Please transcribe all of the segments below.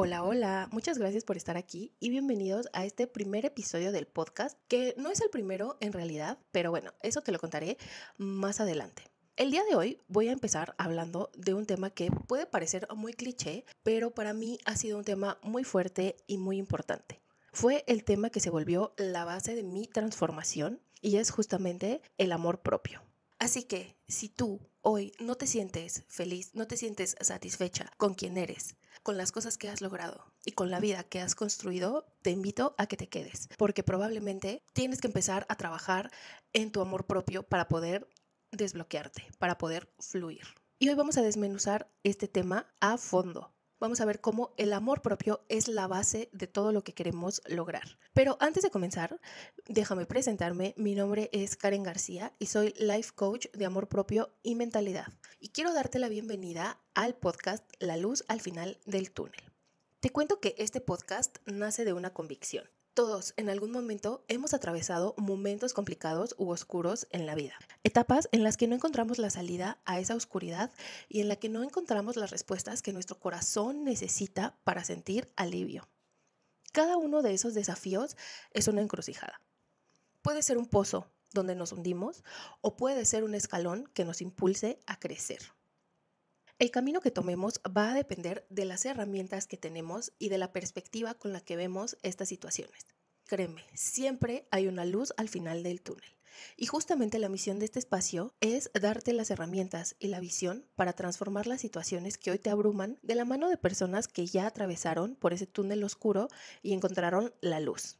Hola, hola, muchas gracias por estar aquí y bienvenidos a este primer episodio del podcast, que no es el primero en realidad, pero bueno, eso te lo contaré más adelante. El día de hoy voy a empezar hablando de un tema que puede parecer muy cliché, pero para mí ha sido un tema muy fuerte y muy importante. Fue el tema que se volvió la base de mi transformación y es justamente el amor propio. Así que, si tú hoy no te sientes feliz, no te sientes satisfecha con quien eres, con las cosas que has logrado y con la vida que has construido, te invito a que te quedes, porque probablemente tienes que empezar a trabajar en tu amor propio para poder desbloquearte, para poder fluir. Y hoy vamos a desmenuzar este tema a fondo. Vamos a ver cómo el amor propio es la base de todo lo que queremos lograr. Pero antes de comenzar, déjame presentarme. Mi nombre es Karen García y soy Life Coach de amor propio y mentalidad. Y quiero darte la bienvenida al podcast La Luz al Final del Túnel. Te cuento que este podcast nace de una convicción. Todos en algún momento hemos atravesado momentos complicados u oscuros en la vida. Etapas en las que no encontramos la salida a esa oscuridad y en la que no encontramos las respuestas que nuestro corazón necesita para sentir alivio. Cada uno de esos desafíos es una encrucijada. Puede ser un pozo donde nos hundimos o puede ser un escalón que nos impulse a crecer. El camino que tomemos va a depender de las herramientas que tenemos y de la perspectiva con la que vemos estas situaciones. Créeme, siempre hay una luz al final del túnel. Y justamente la misión de este espacio es darte las herramientas y la visión para transformar las situaciones que hoy te abruman de la mano de personas que ya atravesaron por ese túnel oscuro y encontraron la luz.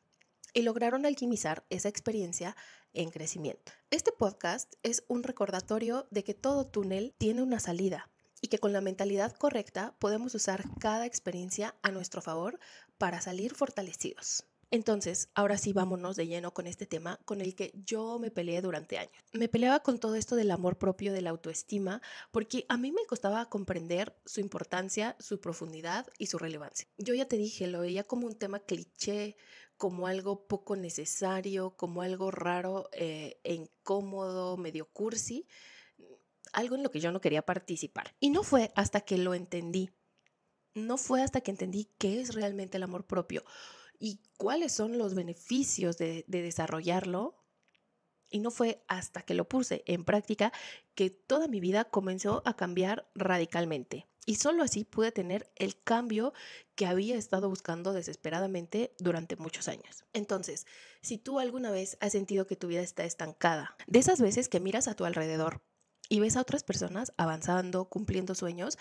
Y lograron alquimizar esa experiencia en crecimiento. Este podcast es un recordatorio de que todo túnel tiene una salida y que con la mentalidad correcta podemos usar cada experiencia a nuestro favor para salir fortalecidos. Entonces, ahora sí vámonos de lleno con este tema con el que yo me peleé durante años. Me peleaba con todo esto del amor propio, de la autoestima, porque a mí me costaba comprender su importancia, su profundidad y su relevancia. Yo ya te dije, lo veía como un tema cliché, como algo poco necesario, como algo raro e incómodo, medio cursi, algo en lo que yo no quería participar. Y no fue hasta que lo entendí, no fue hasta que entendí qué es realmente el amor propio y cuáles son los beneficios de desarrollarlo. Y no fue hasta que lo puse en práctica que toda mi vida comenzó a cambiar radicalmente. Y solo así pude tener el cambio que había estado buscando desesperadamente durante muchos años. Entonces, si tú alguna vez has sentido que tu vida está estancada, de esas veces que miras a tu alrededor y ves a otras personas avanzando, cumpliendo sueños,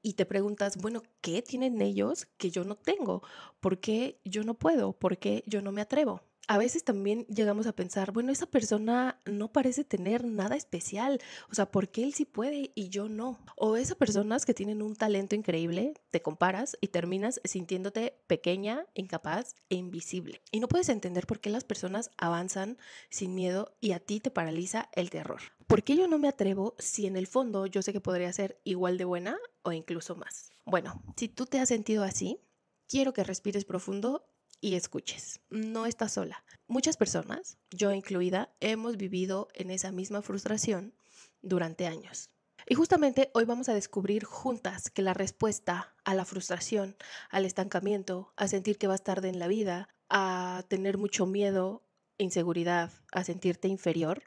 y te preguntas, bueno, ¿qué tienen ellos que yo no tengo? ¿Por qué yo no puedo? ¿Por qué yo no me atrevo? A veces también llegamos a pensar, bueno, esa persona no parece tener nada especial, o sea, ¿por qué él sí puede y yo no? O esas personas que tienen un talento increíble, te comparas y terminas sintiéndote pequeña, incapaz e invisible. Y no puedes entender por qué las personas avanzan sin miedo y a ti te paraliza el terror. ¿Por qué yo no me atrevo si en el fondo yo sé que podría ser igual de buena o incluso más? Bueno, si tú te has sentido así, quiero que respires profundo y escuches. No estás sola. Muchas personas, yo incluida, hemos vivido en esa misma frustración durante años. Y justamente hoy vamos a descubrir juntas que la respuesta a la frustración, al estancamiento, a sentir que vas tarde en la vida, a tener mucho miedo, inseguridad, a sentirte inferior,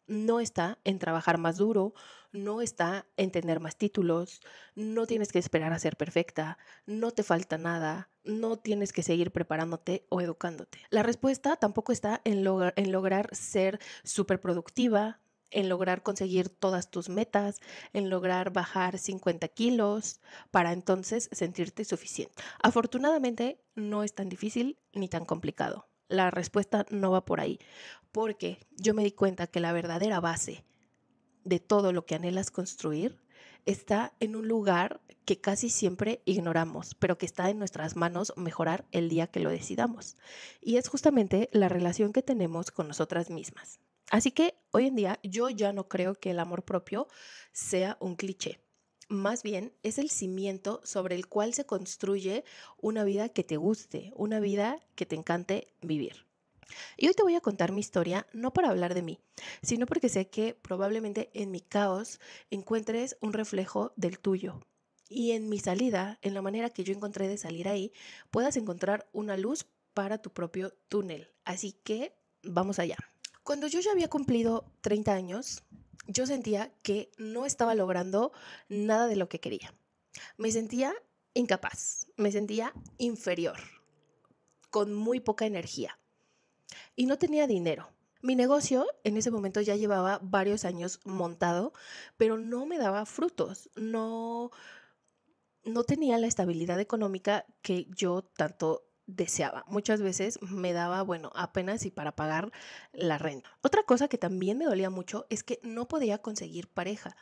no está en trabajar más duro, no está en tener más títulos, no tienes que esperar a ser perfecta, no te falta nada, no tienes que seguir preparándote o educándote. La respuesta tampoco está en lograr ser súper productiva, en lograr conseguir todas tus metas, en lograr bajar 50 kilos para entonces sentirte suficiente. Afortunadamente no es tan difícil ni tan complicado. La respuesta no va por ahí, porque yo me di cuenta que la verdadera base de todo lo que anhelas construir está en un lugar que casi siempre ignoramos, pero que está en nuestras manos mejorar el día que lo decidamos. Y es justamente la relación que tenemos con nosotras mismas. Así que hoy en día yo ya no creo que el amor propio sea un cliché. Más bien es el cimiento sobre el cual se construye una vida que te guste, una vida que te encante vivir. Y hoy te voy a contar mi historia no para hablar de mí, sino porque sé que probablemente en mi caos encuentres un reflejo del tuyo. y en mi salida, en la manera que yo encontré de salir ahí, puedas encontrar una luz para tu propio túnel. Así que vamos allá. Cuando yo ya había cumplido 30 años, yo sentía que no estaba logrando nada de lo que quería. Me sentía incapaz, me sentía inferior, con muy poca energía y no tenía dinero. Mi negocio en ese momento ya llevaba varios años montado, pero no me daba frutos, no tenía la estabilidad económica que yo tanto deseaba. Muchas veces me daba, apenas y para pagar la renta. Otra cosa que también me dolía mucho es que no podía conseguir pareja.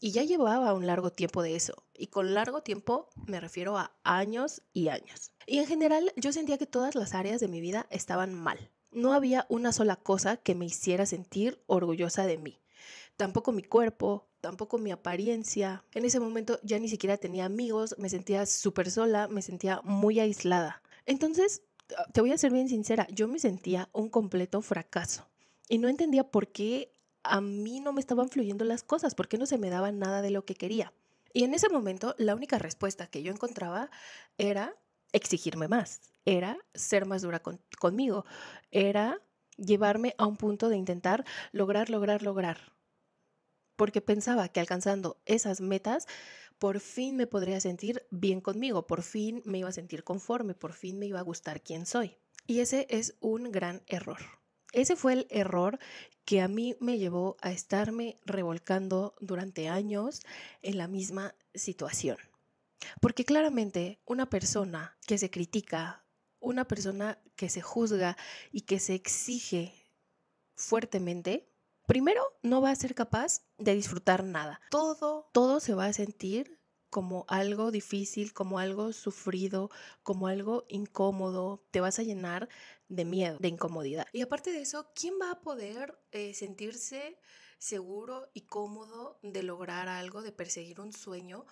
Y ya llevaba un largo tiempo de eso. Y con largo tiempo me refiero a años y años. Y en general yo sentía que todas las áreas de mi vida estaban mal. No había una sola cosa que me hiciera sentir orgullosa de mí. Tampoco mi cuerpo, tampoco mi apariencia. En ese momento ya ni siquiera tenía amigos, me sentía súper sola, me sentía muy aislada. Entonces, te voy a ser bien sincera, yo me sentía un completo fracaso. Y no entendía por qué a mí no me estaban fluyendo las cosas, por qué no se me daba nada de lo que quería. Y en ese momento, la única respuesta que yo encontraba era exigirme más, era ser más dura conmigo, era llevarme a un punto de intentar lograr. Porque pensaba que alcanzando esas metas, por fin me podría sentir bien conmigo, por fin me iba a sentir conforme, por fin me iba a gustar quién soy. Y ese es un gran error. Ese fue el error que a mí me llevó a estarme revolcando durante años en la misma situación. Porque claramente una persona que se critica, una persona que se juzga y que se exige fuertemente, primero no va a ser capaz de disfrutar nada. Todo se va a sentir como algo difícil, como algo sufrido, como algo incómodo. Te vas a llenar de miedo, de incomodidad. Y aparte de eso, ¿quién va a poder sentirse seguro y cómodo de lograr algo, de perseguir un sueño,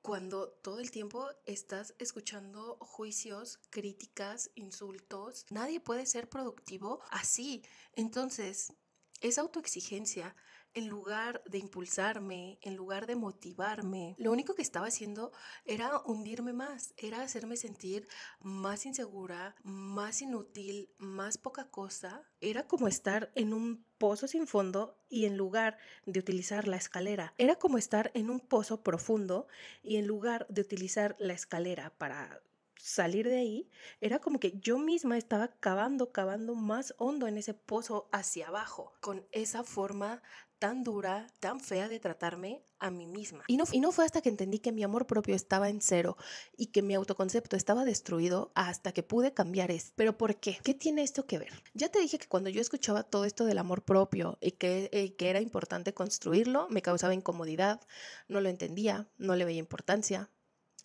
cuando todo el tiempo estás escuchando juicios, críticas, insultos? Nadie puede ser productivo así. Entonces, esa autoexigencia, en lugar de impulsarme, en lugar de motivarme, lo único que estaba haciendo era hundirme más, era hacerme sentir más insegura, más inútil, más poca cosa. Era como estar en un pozo sin fondo y en lugar de utilizar la escalera, era como estar en un pozo profundo y en lugar de utilizar la escalera para salir de ahí, era como que yo misma estaba cavando más hondo en ese pozo hacia abajo, con esa forma tan dura, tan fea de tratarme a mí misma. Y no fue hasta que entendí que mi amor propio estaba en cero y que mi autoconcepto estaba destruido hasta que pude cambiar esto. ¿Pero por qué? ¿Qué tiene esto que ver? Ya te dije que cuando yo escuchaba todo esto del amor propio y que era importante construirlo, me causaba incomodidad, no lo entendía, no le veía importancia.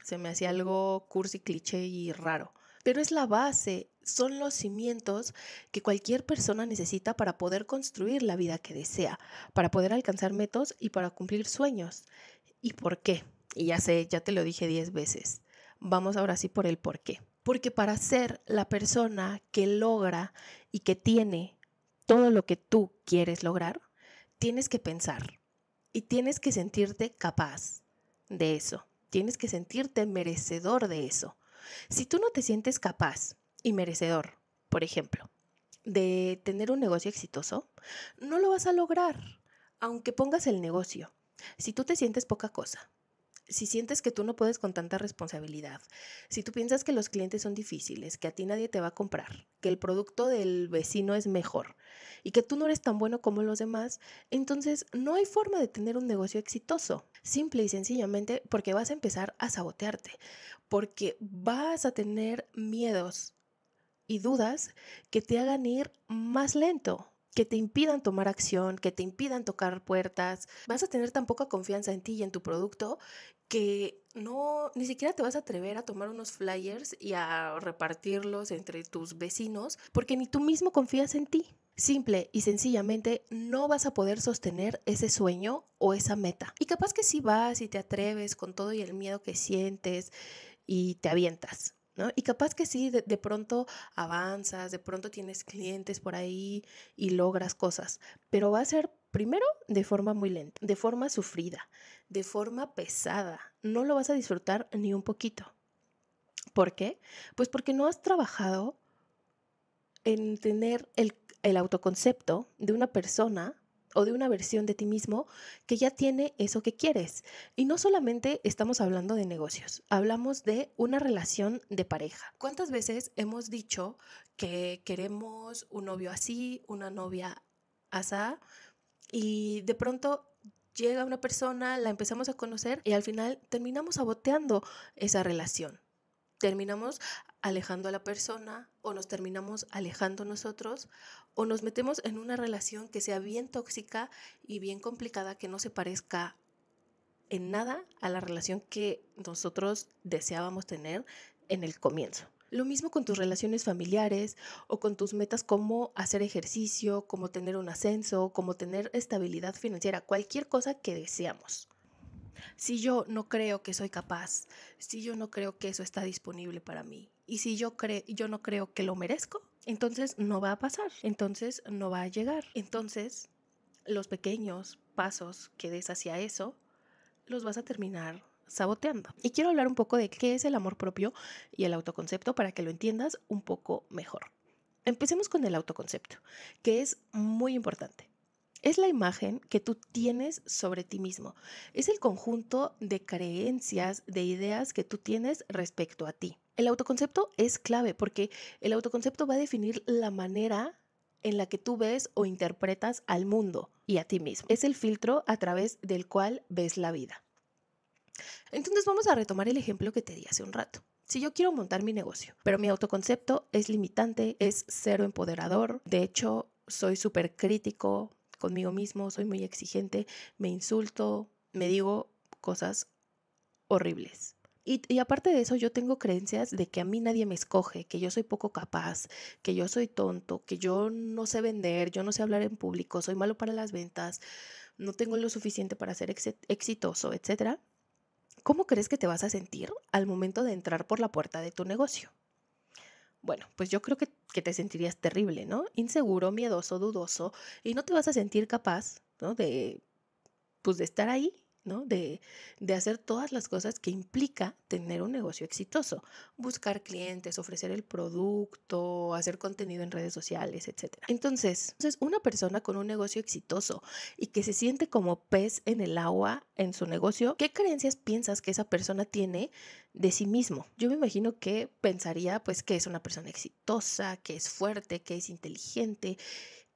Se me hacía algo cursi, cliché y raro. Pero es la base, son los cimientos que cualquier persona necesita para poder construir la vida que desea, para poder alcanzar metas y para cumplir sueños. ¿Y por qué? Y ya sé, ya te lo dije 10 veces. Vamos ahora sí por el por qué. Porque para ser la persona que logra y que tiene todo lo que tú quieres lograr, tienes que pensar y tienes que sentirte capaz de eso. Tienes que sentirte merecedor de eso. Si tú no te sientes capaz y merecedor, por ejemplo, de tener un negocio exitoso, no lo vas a lograr, aunque pongas el negocio. Si tú te sientes poca cosa, si sientes que tú no puedes con tanta responsabilidad, si tú piensas que los clientes son difíciles, que a ti nadie te va a comprar, que el producto del vecino es mejor y que tú no eres tan bueno como los demás, entonces no hay forma de tener un negocio exitoso. Simple y sencillamente porque vas a empezar a sabotearte, porque vas a tener miedos y dudas que te hagan ir más lento, que te impidan tomar acción, que te impidan tocar puertas. Vas a tener tan poca confianza en ti y en tu producto que ni siquiera te vas a atrever a tomar unos flyers y a repartirlos entre tus vecinos porque ni tú mismo confías en ti. Simple y sencillamente no vas a poder sostener ese sueño o esa meta. Y capaz que sí vas y te atreves con todo y el miedo que sientes y te avientas, ¿no? Y capaz que sí, de pronto avanzas, de pronto tienes clientes por ahí y logras cosas, pero va a ser Primero, de forma muy lenta, de forma sufrida, de forma pesada. No lo vas a disfrutar ni un poquito. ¿Por qué? Pues porque no has trabajado en tener el autoconcepto de una persona o de una versión de ti mismo que ya tiene eso que quieres. Y no solamente estamos hablando de negocios, hablamos de una relación de pareja. ¿Cuántas veces hemos dicho que queremos un novio así, una novia asá, y de pronto llega una persona, la empezamos a conocer y al final terminamos saboteando esa relación? Terminamos alejando a la persona o nos terminamos alejando nosotros o nos metemos en una relación que sea bien tóxica y bien complicada, que no se parezca en nada a la relación que nosotros deseábamos tener en el comienzo. Lo mismo con tus relaciones familiares o con tus metas como hacer ejercicio, como tener un ascenso, como tener estabilidad financiera, cualquier cosa que deseamos. Si yo no creo que soy capaz, si yo no creo que eso está disponible para mí y si yo no creo que lo merezco, entonces no va a pasar, entonces no va a llegar. Entonces, los pequeños pasos que des hacia eso, los vas a terminar saboteando. Y quiero hablar un poco de qué es el amor propio y el autoconcepto para que lo entiendas un poco mejor. Empecemos con el autoconcepto, que es muy importante. Es la imagen que tú tienes sobre ti mismo. Es el conjunto de creencias, de ideas que tú tienes respecto a ti. El autoconcepto es clave porque el autoconcepto va a definir la manera en la que tú ves o interpretas al mundo y a ti mismo. Es el filtro a través del cual ves la vida. Entonces vamos a retomar el ejemplo que te di hace un rato. Si yo quiero montar mi negocio, pero mi autoconcepto es limitante, es cero empoderador, de hecho soy súper crítico conmigo mismo, soy muy exigente, me insulto, me digo cosas horribles. Y aparte de eso, yo tengo creencias de que a mí nadie me escoge, que yo soy poco capaz, que yo soy tonto, que yo no sé vender, yo no sé hablar en público, soy malo para las ventas, no tengo lo suficiente para ser exitoso, etc. ¿Cómo crees que te vas a sentir al momento de entrar por la puerta de tu negocio? Bueno, pues yo creo que te sentirías terrible, ¿no? Inseguro, miedoso, dudoso, y no te vas a sentir capaz, ¿no? Pues de estar ahí, ¿no? De hacer todas las cosas que implica tener un negocio exitoso. Buscar clientes, ofrecer el producto, hacer contenido en redes sociales, etc. Entonces, una persona con un negocio exitoso y que se siente como pez en el agua en su negocio, ¿qué creencias piensas que esa persona tiene de sí mismo? Yo me imagino que pensaría pues que es una persona exitosa, que es fuerte, que es inteligente,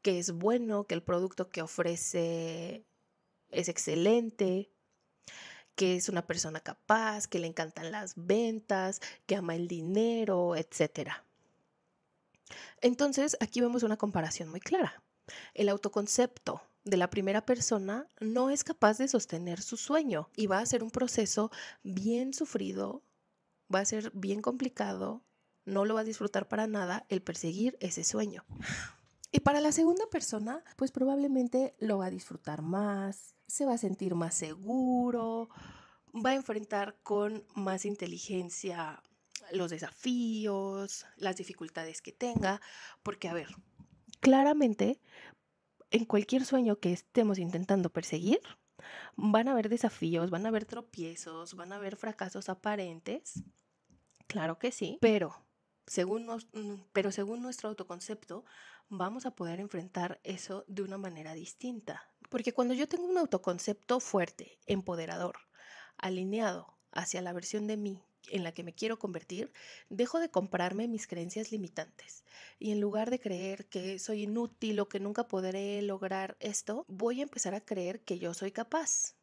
que es bueno, que el producto que ofrece es excelente, que es una persona capaz, que le encantan las ventas, que ama el dinero, etcétera. Entonces, aquí vemos una comparación muy clara. El autoconcepto de la primera persona no es capaz de sostener su sueño y va a ser un proceso bien sufrido, va a ser bien complicado, no lo va a disfrutar para nada el perseguir ese sueño. Y para la segunda persona, pues probablemente lo va a disfrutar más, se va a sentir más seguro, va a enfrentar con más inteligencia los desafíos, las dificultades que tenga, porque a ver, claramente en cualquier sueño que estemos intentando perseguir, van a haber desafíos, van a haber tropiezos, van a haber fracasos aparentes, claro que sí, pero según nuestro autoconcepto, vamos a poder enfrentar eso de una manera distinta. Porque cuando yo tengo un autoconcepto fuerte, empoderador, alineado hacia la versión de mí en la que me quiero convertir, dejo de comprarme mis creencias limitantes. Y en lugar de creer que soy inútil o que nunca podré lograr esto, voy a empezar a creer que yo soy capaz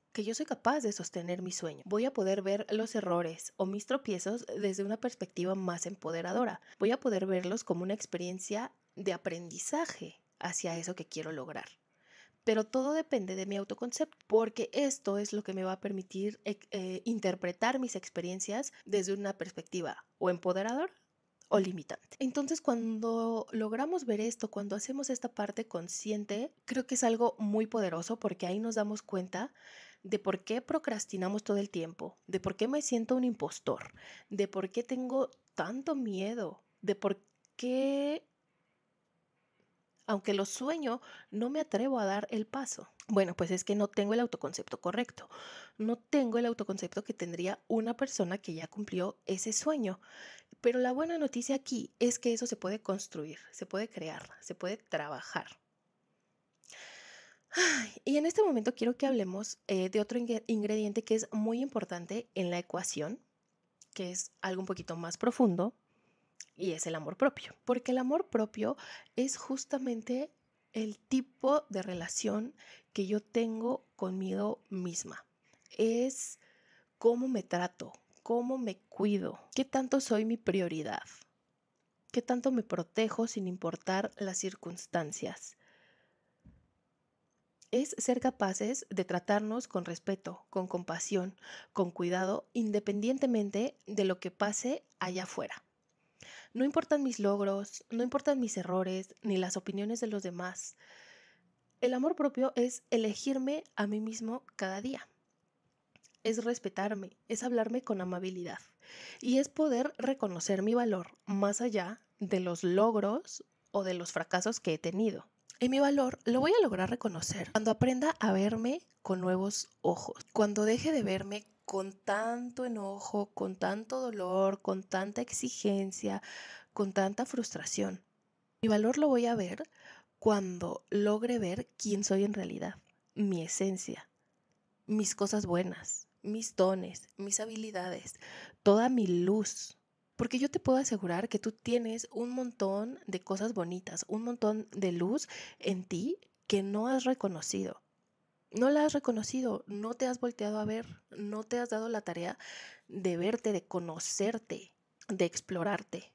de sostener mi sueño. Voy a poder ver los errores o mis tropiezos desde una perspectiva más empoderadora. Voy a poder verlos como una experiencia de aprendizaje hacia eso que quiero lograr. Pero todo depende de mi autoconcepto, porque esto es lo que me va a permitir interpretar mis experiencias desde una perspectiva o empoderadora o limitante. Entonces, cuando logramos ver esto, cuando hacemos esta parte consciente, creo que es algo muy poderoso porque ahí nos damos cuenta de por qué procrastinamos todo el tiempo, de por qué me siento un impostor, de por qué tengo tanto miedo, de por qué Aunque lo sueño, no me atrevo a dar el paso. Bueno, pues es que no tengo el autoconcepto correcto. No tengo el autoconcepto que tendría una persona que ya cumplió ese sueño. Pero la buena noticia aquí es que eso se puede construir, se puede crear, se puede trabajar. Y en este momento quiero que hablemos de otro ingrediente que es muy importante en la ecuación, que es algo un poquito más profundo, y es el amor propio. Porque el amor propio es justamente el tipo de relación que yo tengo conmigo misma. Es cómo me trato, cómo me cuido, qué tanto soy mi prioridad, qué tanto me protejo sin importar las circunstancias. Es ser capaces de tratarnos con respeto, con compasión, con cuidado, independientemente de lo que pase allá afuera. No importan mis logros, no importan mis errores, ni las opiniones de los demás. El amor propio es elegirme a mí mismo cada día. Es respetarme, es hablarme con amabilidad y es poder reconocer mi valor más allá de los logros o de los fracasos que he tenido. Y mi valor lo voy a lograr reconocer cuando aprenda a verme con nuevos ojos, cuando deje de verme con tanto enojo, con tanto dolor, con tanta exigencia, con tanta frustración. Mi valor lo voy a ver cuando logre ver quién soy en realidad, mi esencia, mis cosas buenas, mis dones, mis habilidades, toda mi luz. Porque yo te puedo asegurar que tú tienes un montón de cosas bonitas, un montón de luz en ti que no has reconocido. No la has reconocido, no te has volteado a ver, no te has dado la tarea de verte, de conocerte, de explorarte.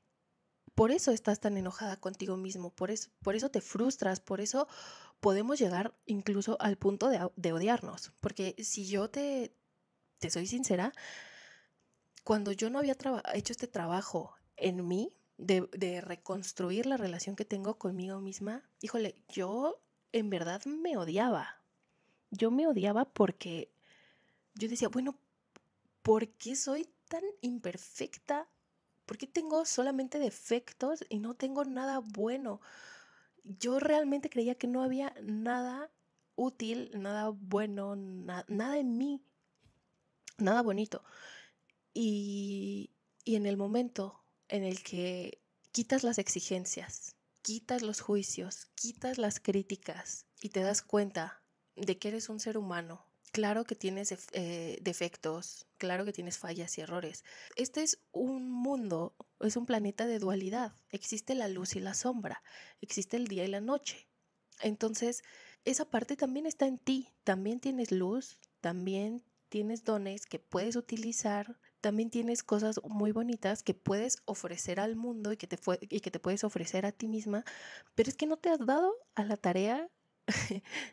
Por eso estás tan enojada contigo mismo, por eso te frustras, por eso podemos llegar incluso al punto de odiarnos. Porque si yo te soy sincera, cuando yo no había hecho este trabajo en mí, de reconstruir la relación que tengo conmigo misma, híjole, yo en verdad me odiaba. Yo me odiaba porque yo decía, bueno, ¿por qué soy tan imperfecta? ¿Por qué tengo solamente defectos y no tengo nada bueno? Yo realmente creía que no había nada útil, nada bueno, nada en mí, nada bonito. Y, y en el momento en el que quitas las exigencias, quitas los juicios, quitas las críticas y te das cuenta de que eres un ser humano, claro que tienes defectos, claro que tienes fallas y errores. Este es un mundo, es un planeta de dualidad. Existe la luz y la sombra, existe el día y la noche. Entonces, esa parte también está en ti. También tienes luz, también tienes dones que puedes utilizar, también tienes cosas muy bonitas que puedes ofrecer al mundo y que te puedes ofrecer a ti misma, pero es que no te has dado a la tarea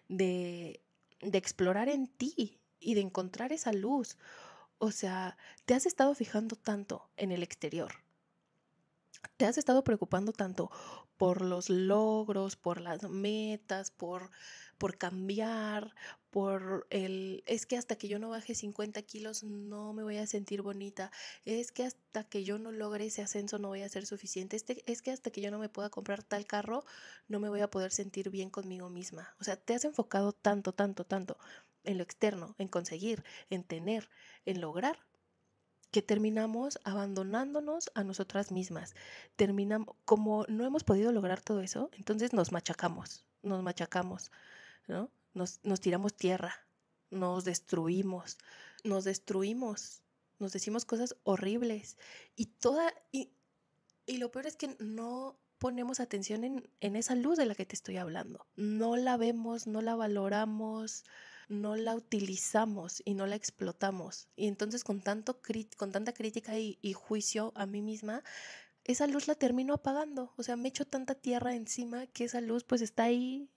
de, de explorar en ti y de encontrar esa luz. O sea, te has estado fijando tanto en el exterior. Te has estado preocupando tanto por los logros, por las metas, por cambiar, es que hasta que yo no baje 50 kilos no me voy a sentir bonita, es que hasta que yo no logre ese ascenso no voy a ser suficiente, es que hasta que yo no me pueda comprar tal carro no me voy a poder sentir bien conmigo misma. O sea, te has enfocado tanto, tanto, tanto en lo externo, en conseguir, en tener, en lograr, que terminamos abandonándonos a nosotras mismas. Terminamos, como no hemos podido lograr todo eso, entonces nos machacamos, ¿no? Nos tiramos tierra, nos destruimos, nos decimos cosas horribles y lo peor es que no ponemos atención en esa luz de la que te estoy hablando. No la vemos, no la valoramos, no la utilizamos y no la explotamos. Y entonces con tanta crítica y juicio a mí misma, esa luz la termino apagando. O sea, me echo tanta tierra encima que esa luz pues está ahí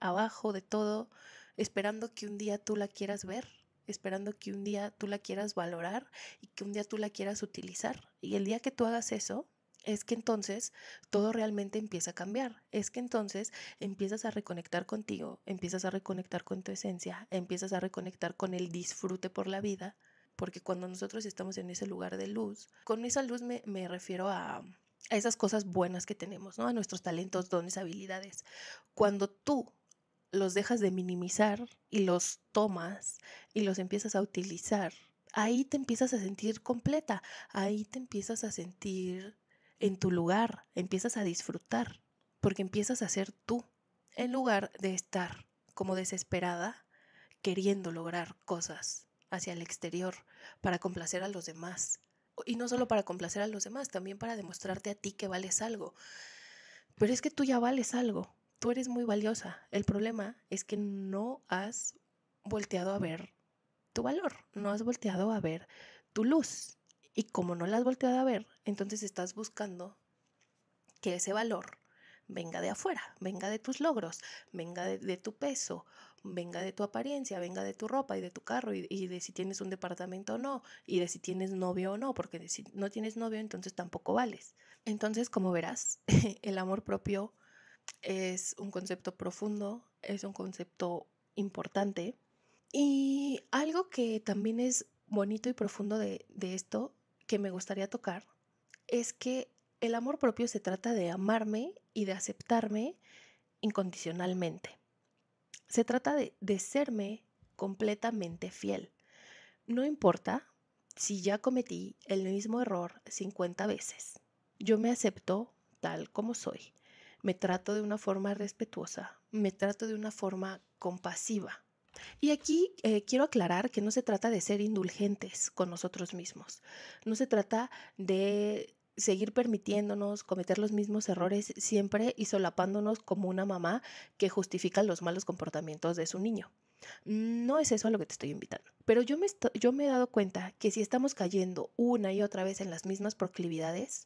abajo de todo, esperando que un día tú la quieras ver, esperando que un día tú la quieras valorar y que un día tú la quieras utilizar. Y el día que tú hagas eso, es que entonces todo realmente empieza a cambiar. Es que entonces empiezas a reconectar contigo, empiezas a reconectar con tu esencia, empiezas a reconectar con el disfrute por la vida, porque cuando nosotros estamos en ese lugar de luz, con esa luz me refiero a a esas cosas buenas que tenemos, ¿no? A nuestros talentos, dones, habilidades. Cuando tú los dejas de minimizar y los tomas y los empiezas a utilizar, ahí te empiezas a sentir completa, ahí te empiezas a sentir en tu lugar, empiezas a disfrutar, porque empiezas a ser tú, en lugar de estar como desesperada queriendo lograr cosas hacia el exterior para complacer a los demás. Y no solo para complacer a los demás, también para demostrarte a ti que vales algo. Pero es que tú ya vales algo, tú eres muy valiosa. El problema es que no has volteado a ver tu valor, no has volteado a ver tu luz. Y como no la has volteado a ver, entonces estás buscando que ese valor venga de afuera, venga de tus logros, venga de tu peso, venga de tu apariencia, venga de tu ropa y de tu carro y de si tienes un departamento o no, y de si tienes novio o no, porque si no tienes novio entonces tampoco vales. Entonces, como verás, el amor propio es un concepto profundo, es un concepto importante y algo que también es bonito y profundo de esto que me gustaría tocar es que el amor propio se trata de amarme y de aceptarme incondicionalmente. Se trata de serme completamente fiel. No importa si ya cometí el mismo error 50 veces. Yo me acepto tal como soy. Me trato de una forma respetuosa. Me trato de una forma compasiva. Y aquí quiero aclarar que no se trata de ser indulgentes con nosotros mismos. No se trata de seguir permitiéndonos cometer los mismos errores siempre y solapándonos como una mamá que justifica los malos comportamientos de su niño. No es eso a lo que te estoy invitando. Pero yo me he dado cuenta que si estamos cayendo una y otra vez en las mismas proclividades,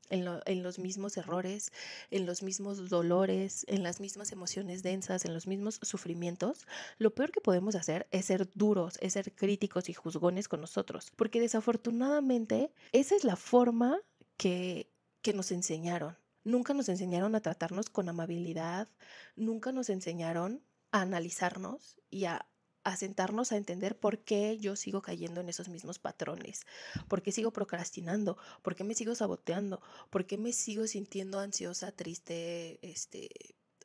en los mismos errores, en los mismos dolores, en las mismas emociones densas, en los mismos sufrimientos, lo peor que podemos hacer es ser duros, es ser críticos y juzgones con nosotros, porque desafortunadamente esa es la forma que nos enseñaron. Nunca nos enseñaron a tratarnos con amabilidad, nunca nos enseñaron a analizarnos y a sentarnos a entender por qué yo sigo cayendo en esos mismos patrones, por qué sigo procrastinando, por qué me sigo saboteando, por qué me sigo sintiendo ansiosa, triste,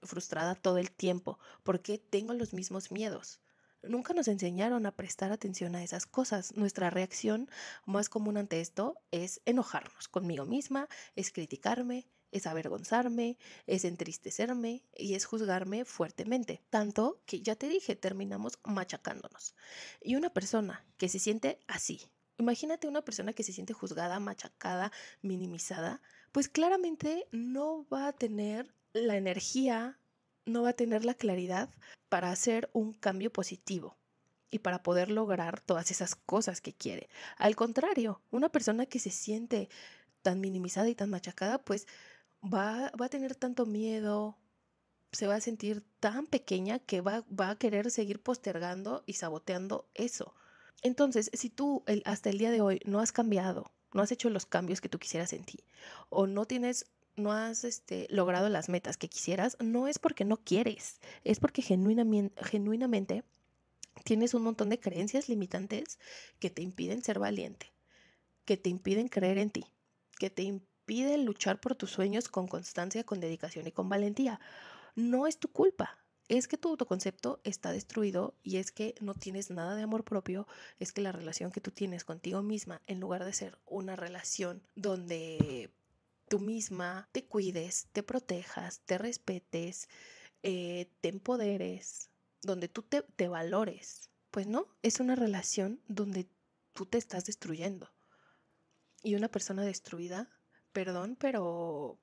frustrada todo el tiempo, por qué tengo los mismos miedos. Nunca nos enseñaron a prestar atención a esas cosas. Nuestra reacción más común ante esto es enojarnos conmigo misma, es criticarme, es avergonzarme, es entristecerme y es juzgarme fuertemente. Tanto que ya te dije, terminamos machacándonos. Y una persona que se siente así, imagínate una persona que se siente juzgada, machacada, minimizada, pues claramente no va a tener la energía, no va a tener la claridad para hacer un cambio positivo y para poder lograr todas esas cosas que quiere. Al contrario, una persona que se siente tan minimizada y tan machacada, pues va a tener tanto miedo, se va a sentir tan pequeña que va a querer seguir postergando y saboteando eso. Entonces, si tú hasta el día de hoy no has cambiado, no has hecho los cambios que tú quisieras en ti, o no has logrado las metas que quisieras, no es porque no quieres, es porque genuinamente tienes un montón de creencias limitantes que te impiden ser valiente, que te impiden creer en ti, que te impiden luchar por tus sueños con constancia, con dedicación y con valentía. No es tu culpa. Es que tu autoconcepto está destruido y es que no tienes nada de amor propio, es que la relación que tú tienes contigo misma, en lugar de ser una relación donde tú misma te cuides, te protejas, te respetes, te empoderes, donde tú te valores, pues no, es una relación donde tú te estás destruyendo. Y una persona destruida, perdón, pero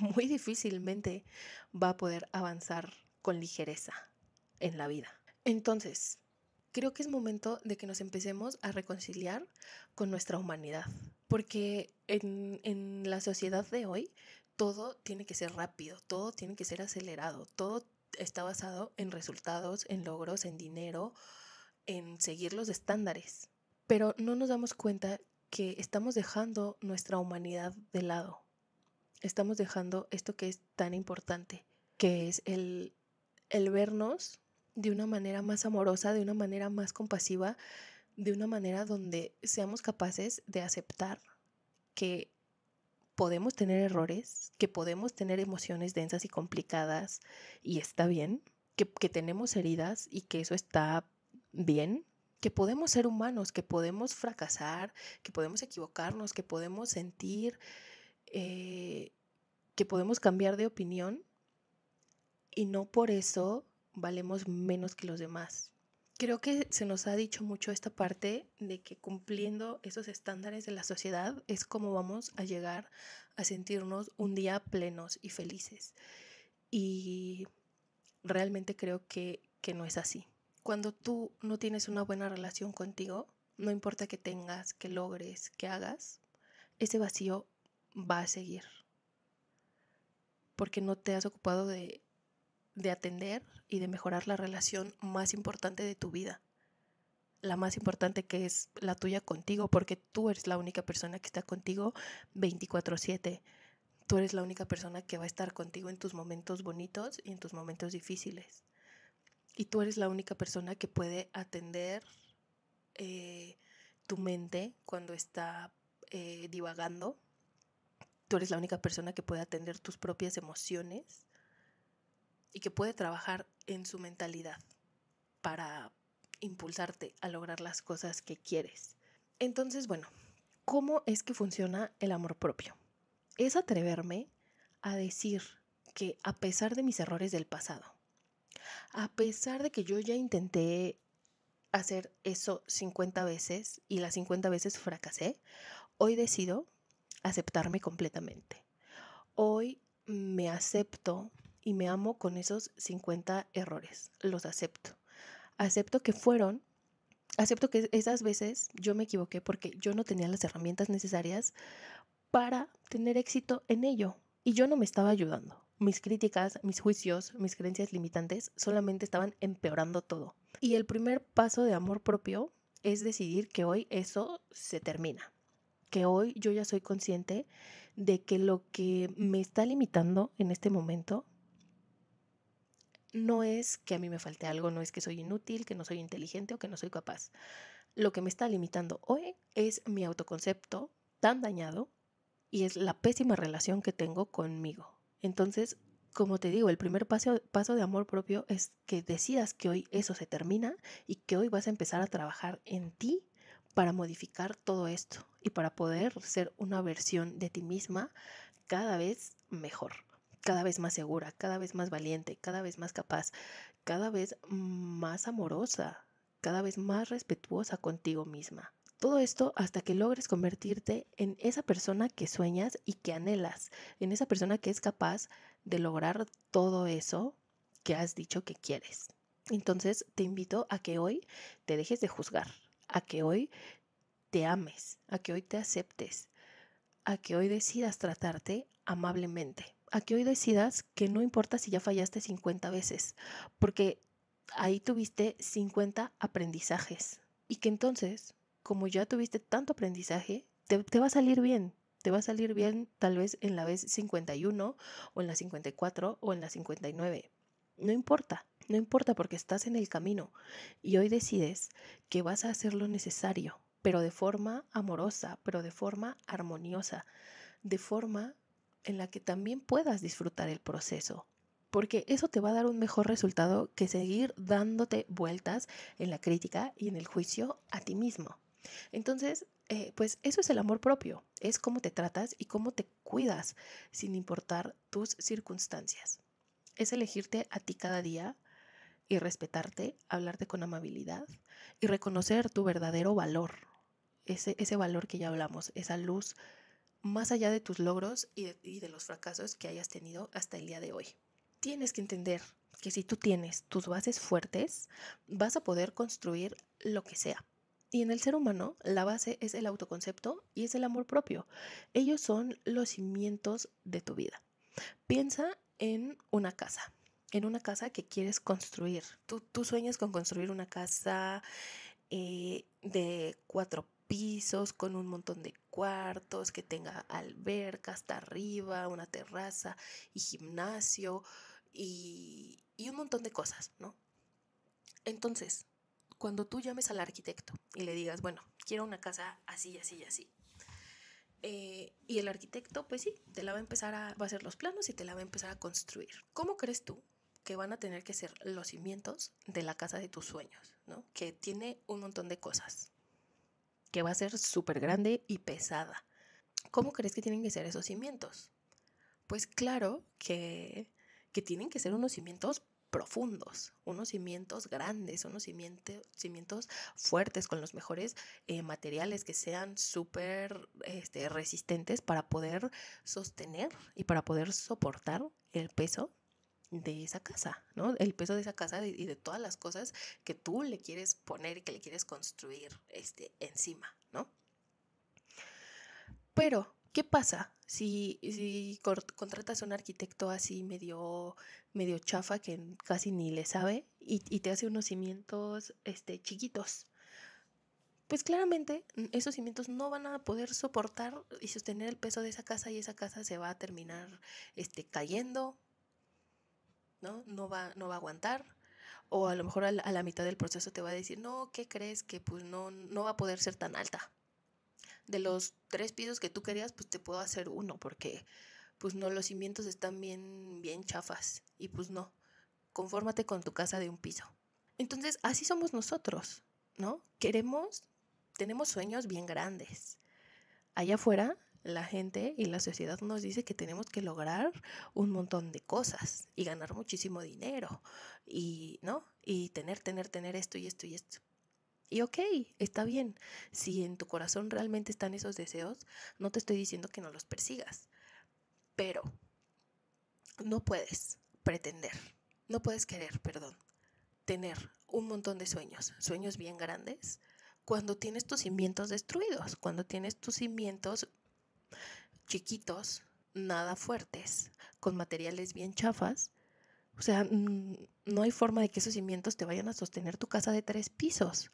muy difícilmente va a poder avanzar con ligereza en la vida. Entonces, creo que es momento de que nos empecemos a reconciliar con nuestra humanidad, porque en la sociedad de hoy todo tiene que ser rápido, todo tiene que ser acelerado, todo está basado en resultados, en logros, en dinero, en seguir los estándares, pero no nos damos cuenta que estamos dejando nuestra humanidad de lado. Estamos dejando esto que es tan importante, que es el vernos de una manera más amorosa, de una manera más compasiva, de una manera donde seamos capaces de aceptar que podemos tener errores, que podemos tener emociones densas y complicadas y está bien, que tenemos heridas y que eso está bien, que podemos ser humanos, que podemos fracasar, que podemos equivocarnos, que podemos sentir, que podemos cambiar de opinión y no por eso valemos menos que los demás. Creo que se nos ha dicho mucho esta parte de que cumpliendo esos estándares de la sociedad es como vamos a llegar a sentirnos un día plenos y felices. Y realmente creo que no es así. Cuando tú no tienes una buena relación contigo, no importa que tengas, que logres, que hagas, ese vacío va a seguir. Porque no te has ocupado de atender y de mejorar la relación más importante de tu vida. La más importante, que es la tuya contigo, porque tú eres la única persona que está contigo 24/7. Tú eres la única persona que va a estar contigo en tus momentos bonitos y en tus momentos difíciles. Y tú eres la única persona que puede atender tu mente cuando está divagando. Tú eres la única persona que puede atender tus propias emociones y que puede trabajar en su mentalidad para impulsarte a lograr las cosas que quieres. Entonces, bueno, ¿cómo es que funciona el amor propio? Es atreverme a decir que a pesar de mis errores del pasado, a pesar de que yo ya intenté hacer eso 50 veces y las 50 veces fracasé, hoy decido aceptarme completamente. Hoy me acepto y me amo con esos 50 errores. Los acepto. Acepto que esas veces yo me equivoqué porque yo no tenía las herramientas necesarias para tener éxito en ello y yo no me estaba ayudando. Mis críticas, mis juicios, mis creencias limitantes solamente estaban empeorando todo. Y el primer paso de amor propio es decidir que hoy eso se termina. Que hoy yo ya soy consciente de que lo que me está limitando en este momento no es que a mí me falte algo, no es que soy inútil, que no soy inteligente o que no soy capaz. Lo que me está limitando hoy es mi autoconcepto tan dañado y es la pésima relación que tengo conmigo. Entonces, como te digo, el primer paso de amor propio es que decidas que hoy eso se termina y que hoy vas a empezar a trabajar en ti para modificar todo esto y para poder ser una versión de ti misma cada vez mejor, cada vez más segura, cada vez más valiente, cada vez más capaz, cada vez más amorosa, cada vez más respetuosa contigo misma. Todo esto hasta que logres convertirte en esa persona que sueñas y que anhelas, en esa persona que es capaz de lograr todo eso que has dicho que quieres. Entonces te invito a que hoy te dejes de juzgar, a que hoy te ames, a que hoy te aceptes, a que hoy decidas tratarte amablemente, a que hoy decidas que no importa si ya fallaste 50 veces, porque ahí tuviste 50 aprendizajes y que entonces, como ya tuviste tanto aprendizaje, te va a salir bien. Te va a salir bien tal vez en la vez 51 o en la 54 o en la 59. No importa, no importa porque estás en el camino y hoy decides que vas a hacer lo necesario, pero de forma amorosa, pero de forma armoniosa, de forma en la que también puedas disfrutar el proceso. Porque eso te va a dar un mejor resultado que seguir dándote vueltas en la crítica y en el juicio a ti mismo. Entonces, pues eso es el amor propio, es cómo te tratas y cómo te cuidas sin importar tus circunstancias. Es elegirte a ti cada día y respetarte, hablarte con amabilidad y reconocer tu verdadero valor, ese valor que ya hablamos, esa luz más allá de tus logros y de los fracasos que hayas tenido hasta el día de hoy. Tienes que entender que si tú tienes tus bases fuertes, vas a poder construir lo que sea. Y en el ser humano, la base es el autoconcepto y es el amor propio. Ellos son los cimientos de tu vida. Piensa en una casa que quieres construir. Tú sueñas con construir una casa de 4 pisos, con un montón de cuartos, que tenga alberca hasta arriba, una terraza y gimnasio y un montón de cosas, ¿no? Entonces, cuando tú llames al arquitecto y le digas, bueno, quiero una casa así, así y así, Y el arquitecto, pues sí, va a hacer los planos y te la va a empezar a construir. ¿Cómo crees tú que van a tener que ser los cimientos de la casa de tus sueños, ¿no? Que tiene un montón de cosas, que va a ser súper grande y pesada. ¿Cómo crees que tienen que ser esos cimientos? Pues claro que tienen que ser unos cimientos profundos, unos cimientos grandes, unos cimientos fuertes con los mejores materiales que sean súper resistentes para poder sostener y para poder soportar el peso de esa casa, ¿no? El peso de esa casa y de todas las cosas que tú le quieres poner y que le quieres construir encima, ¿no? Pero, ¿qué pasa si contratas a un arquitecto así medio chafa que casi ni le sabe y te hace unos cimientos chiquitos? Pues claramente esos cimientos no van a poder soportar y sostener el peso de esa casa y esa casa se va a terminar cayendo, ¿no? No va a aguantar. O a lo mejor a la mitad del proceso te va a decir, no, ¿qué crees? Que pues no va a poder ser tan alta. De los 3 pisos que tú querías, pues te puedo hacer uno, porque pues no, los cimientos están bien chafas. Y pues no, confórmate con tu casa de un piso. Entonces, así somos nosotros, ¿no? Tenemos sueños bien grandes. Allá afuera, la gente y la sociedad nos dice que tenemos que lograr un montón de cosas y ganar muchísimo dinero y, ¿no? Y tener esto y esto y esto. Y ok, está bien. Si en tu corazón realmente están esos deseos, no te estoy diciendo que no los persigas. Pero no puedes pretender, no puedes querer, perdón, tener un montón de sueños bien grandes, cuando tienes tus cimientos destruidos, cuando tienes tus cimientos chiquitos, nada fuertes, con materiales bien chafas. O sea, no hay forma de que esos cimientos te vayan a sostener tu casa de 3 pisos.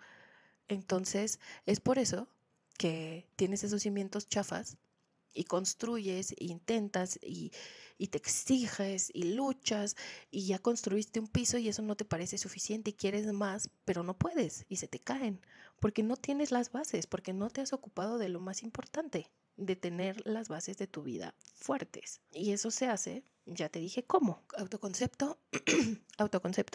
Entonces, es por eso que tienes esos cimientos chafas y construyes, e intentas y te exiges y luchas y ya construiste un piso y eso no te parece suficiente y quieres más, pero no puedes y se te caen porque no tienes las bases, porque no te has ocupado de lo más importante, de tener las bases de tu vida fuertes. Y eso se hace, ya te dije cómo, autoconcepto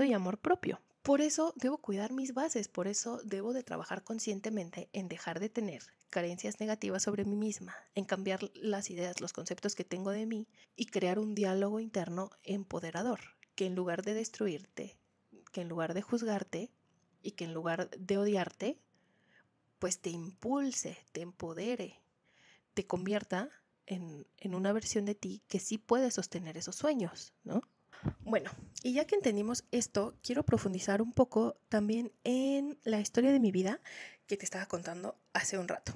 y amor propio. Por eso debo cuidar mis bases, por eso debo de trabajar conscientemente en dejar de tener carencias negativas sobre mí misma, en cambiar las ideas, los conceptos que tengo de mí y crear un diálogo interno empoderador, que en lugar de destruirte, que en lugar de juzgarte y que en lugar de odiarte, pues te impulse, te empodere, te convierta en una versión de ti que sí puede sostener esos sueños, ¿no? Bueno, y ya que entendimos esto, quiero profundizar un poco también en la historia de mi vida que te estaba contando hace un rato,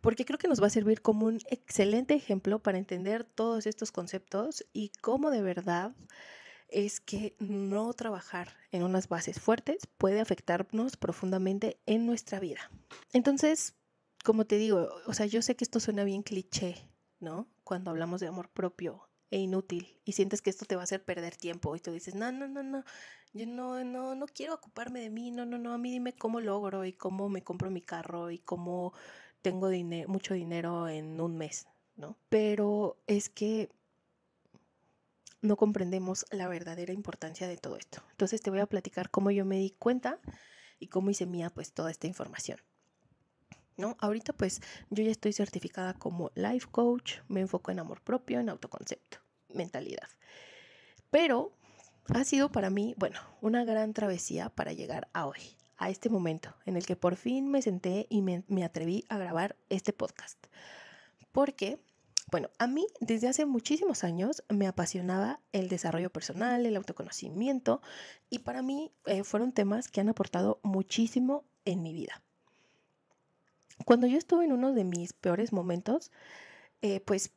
porque creo que nos va a servir como un excelente ejemplo para entender todos estos conceptos y cómo de verdad es que no trabajar en unas bases fuertes puede afectarnos profundamente en nuestra vida. Entonces, como te digo, o sea, yo sé que esto suena bien cliché, ¿no? Cuando hablamos de amor propio e inútil y sientes que esto te va a hacer perder tiempo y tú dices, no, yo no quiero ocuparme de mí, no, a mí dime cómo logro y cómo me compro mi carro y cómo tengo mucho dinero en un mes, ¿no? Pero es que no comprendemos la verdadera importancia de todo esto. Entonces te voy a platicar cómo yo me di cuenta y cómo hice mía pues toda esta información, ¿no? Ahorita pues yo ya estoy certificada como life coach, me enfoco en amor propio, en autoconcepto, mentalidad. Pero ha sido para mí, bueno, una gran travesía para llegar a hoy, a este momento en el que por fin me senté y me atreví a grabar este podcast. Porque, bueno, a mí desde hace muchísimos años me apasionaba el desarrollo personal, el autoconocimiento y para mí fueron temas que han aportado muchísimo en mi vida. Cuando yo estuve en uno de mis peores momentos, pues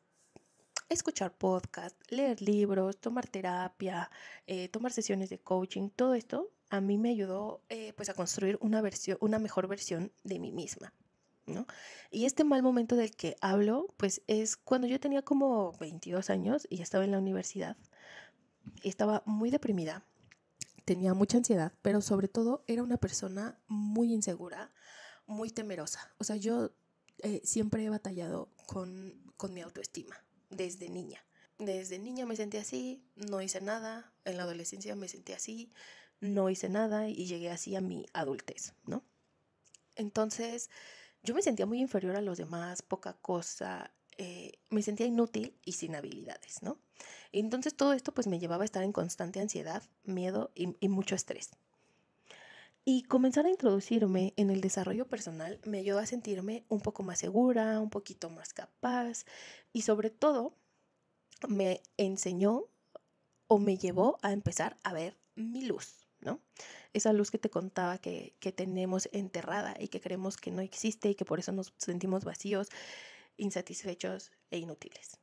escuchar podcast, leer libros, tomar terapia, tomar sesiones de coaching, todo esto a mí me ayudó pues a construir una mejor versión de mí misma, ¿no? Y este mal momento del que hablo, pues es cuando yo tenía como 22 años y estaba en la universidad. Estaba muy deprimida, tenía mucha ansiedad, pero sobre todo era una persona muy insegura, muy temerosa. O sea, yo siempre he batallado con mi autoestima desde niña. Desde niña me sentí así, no hice nada. En la adolescencia me sentí así, no hice nada y llegué así a mi adultez, ¿no? Entonces yo me sentía muy inferior a los demás, poca cosa, me sentía inútil y sin habilidades, ¿no? Entonces todo esto pues me llevaba a estar en constante ansiedad, miedo y mucho estrés. Y comenzar a introducirme en el desarrollo personal me ayudó a sentirme un poco más segura, un poquito más capaz y sobre todo me enseñó o me llevó a empezar a ver mi luz, ¿no? Esa luz que te contaba que tenemos enterrada y que creemos que no existe y que por eso nos sentimos vacíos, insatisfechos e inútiles.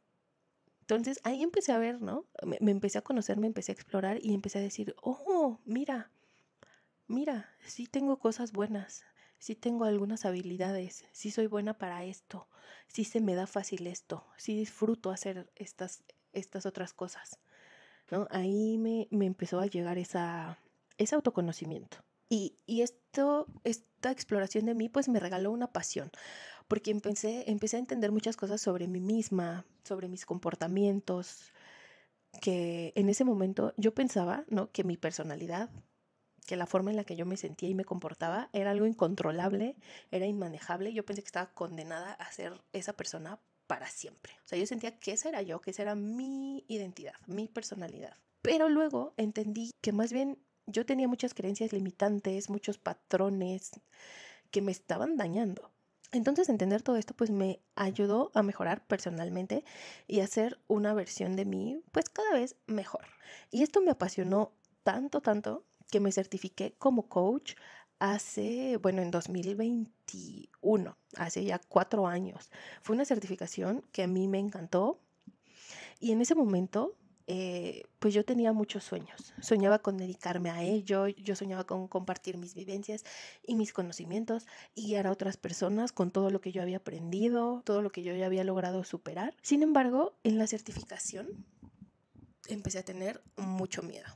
Entonces ahí empecé a ver, ¿no? Me empecé a conocer, me empecé a explorar y empecé a decir, oh, mira, sí tengo cosas buenas, sí tengo algunas habilidades, sí soy buena para esto, sí se me da fácil esto, sí disfruto hacer estas otras cosas, ¿no? Ahí me empezó a llegar ese autoconocimiento. Y esta exploración de mí pues me regaló una pasión, porque empecé a entender muchas cosas sobre mí misma, sobre mis comportamientos, que en ese momento yo pensaba, ¿no? Que mi personalidad, que la forma en la que yo me sentía y me comportaba era algo incontrolable, era inmanejable. Yo pensé que estaba condenada a ser esa persona para siempre. O sea, yo sentía que esa era yo, que esa era mi identidad, mi personalidad. Pero luego entendí que más bien yo tenía muchas creencias limitantes, muchos patrones que me estaban dañando. Entonces entender todo esto pues me ayudó a mejorar personalmente y a ser una versión de mí pues cada vez mejor. Y esto me apasionó tanto que me certifiqué como coach en 2021, hace ya 4 años. Fue una certificación que a mí me encantó y en ese momento pues yo tenía muchos sueños. Soñaba con dedicarme a ello, yo soñaba con compartir mis vivencias y mis conocimientos y guiar a otras personas con todo lo que yo había aprendido, todo lo que yo ya había logrado superar. Sin embargo, en la certificación empecé a tener mucho miedo.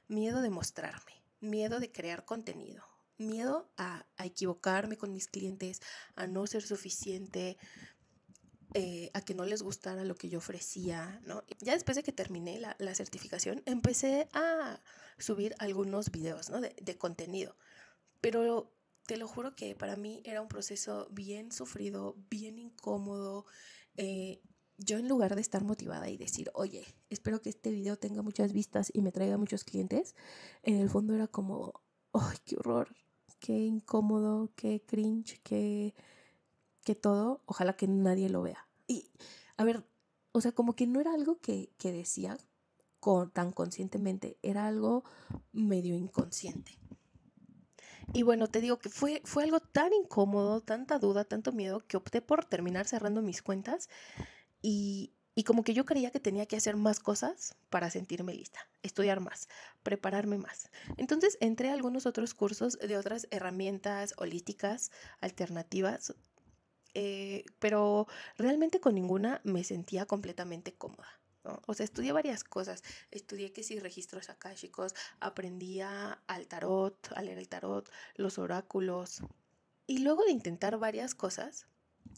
Miedo de mostrarme, miedo de crear contenido, miedo a equivocarme con mis clientes, a no ser suficiente, a que no les gustara lo que yo ofrecía, ¿no? Ya después de que terminé la certificación, empecé a subir algunos videos, ¿no? de contenido, pero te lo juro que para mí era un proceso bien sufrido, bien incómodo. Yo en lugar de estar motivada y decir, oye, espero que este video tenga muchas vistas y me traiga muchos clientes, en el fondo era como, ¡ay, qué horror! Qué incómodo, qué cringe, que todo, ojalá que nadie lo vea. Y, a ver, o sea, como que no era algo que decía tan conscientemente, era algo medio inconsciente. Y bueno, te digo que fue algo tan incómodo, tanta duda, tanto miedo, que opté por terminar cerrando mis cuentas y como que yo creía que tenía que hacer más cosas para sentirme lista, estudiar más, prepararme más. Entonces entré a algunos otros cursos de otras herramientas holísticas, alternativas, pero realmente con ninguna me sentía completamente cómoda, ¿no? O sea, estudié varias cosas. Estudié que sí, registros akáshicos, aprendía al tarot, a leer el tarot, los oráculos. Y luego de intentar varias cosas,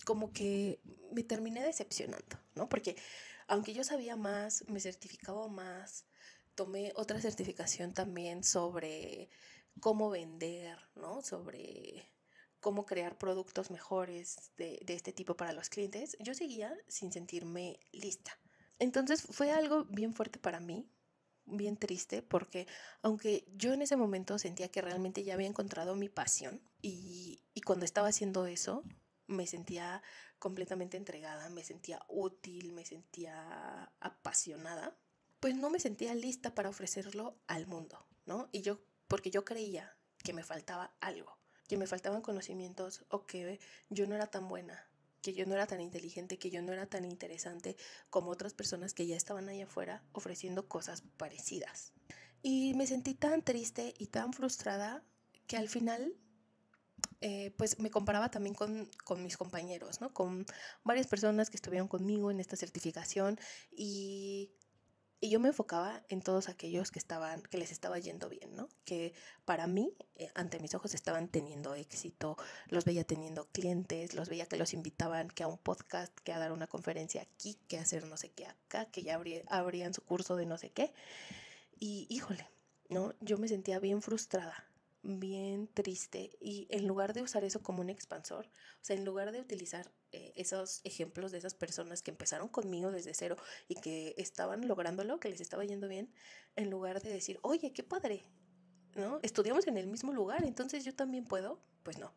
como que me terminé decepcionando, ¿no? Porque aunque yo sabía más, me certificaba más, tomé otra certificación también sobre cómo vender, ¿no? Sobre cómo crear productos mejores de este tipo para los clientes, yo seguía sin sentirme lista. Entonces fue algo bien fuerte para mí, bien triste, porque aunque yo en ese momento sentía que realmente ya había encontrado mi pasión y cuando estaba haciendo eso, me sentía completamente entregada, me sentía útil, me sentía apasionada, pues no me sentía lista para ofrecerlo al mundo, ¿no? Porque yo creía que me faltaba algo, que me faltaban conocimientos o que yo no era tan buena, que yo no era tan inteligente, que yo no era tan interesante como otras personas que ya estaban allá afuera ofreciendo cosas parecidas. Y me sentí tan triste y tan frustrada que al final pues me comparaba también con mis compañeros, ¿no? Con varias personas que estuvieron conmigo en esta certificación y Y yo me enfocaba en todos aquellos que les estaba yendo bien, ¿no? Que para mí, ante mis ojos, estaban teniendo éxito, los veía teniendo clientes, los veía que los invitaban que a un podcast, que a dar una conferencia aquí, que a hacer no sé qué acá, que ya abrían su curso de no sé qué. Y híjole, ¿no? Yo me sentía bien frustrada, bien triste, y en lugar de usar eso como un expansor, o sea, en lugar de utilizar esos ejemplos de esas personas que empezaron conmigo desde cero y que estaban lográndolo, que les estaba yendo bien, en lugar de decir, oye, qué padre, ¿no? Estudiamos en el mismo lugar, entonces yo también puedo, pues no.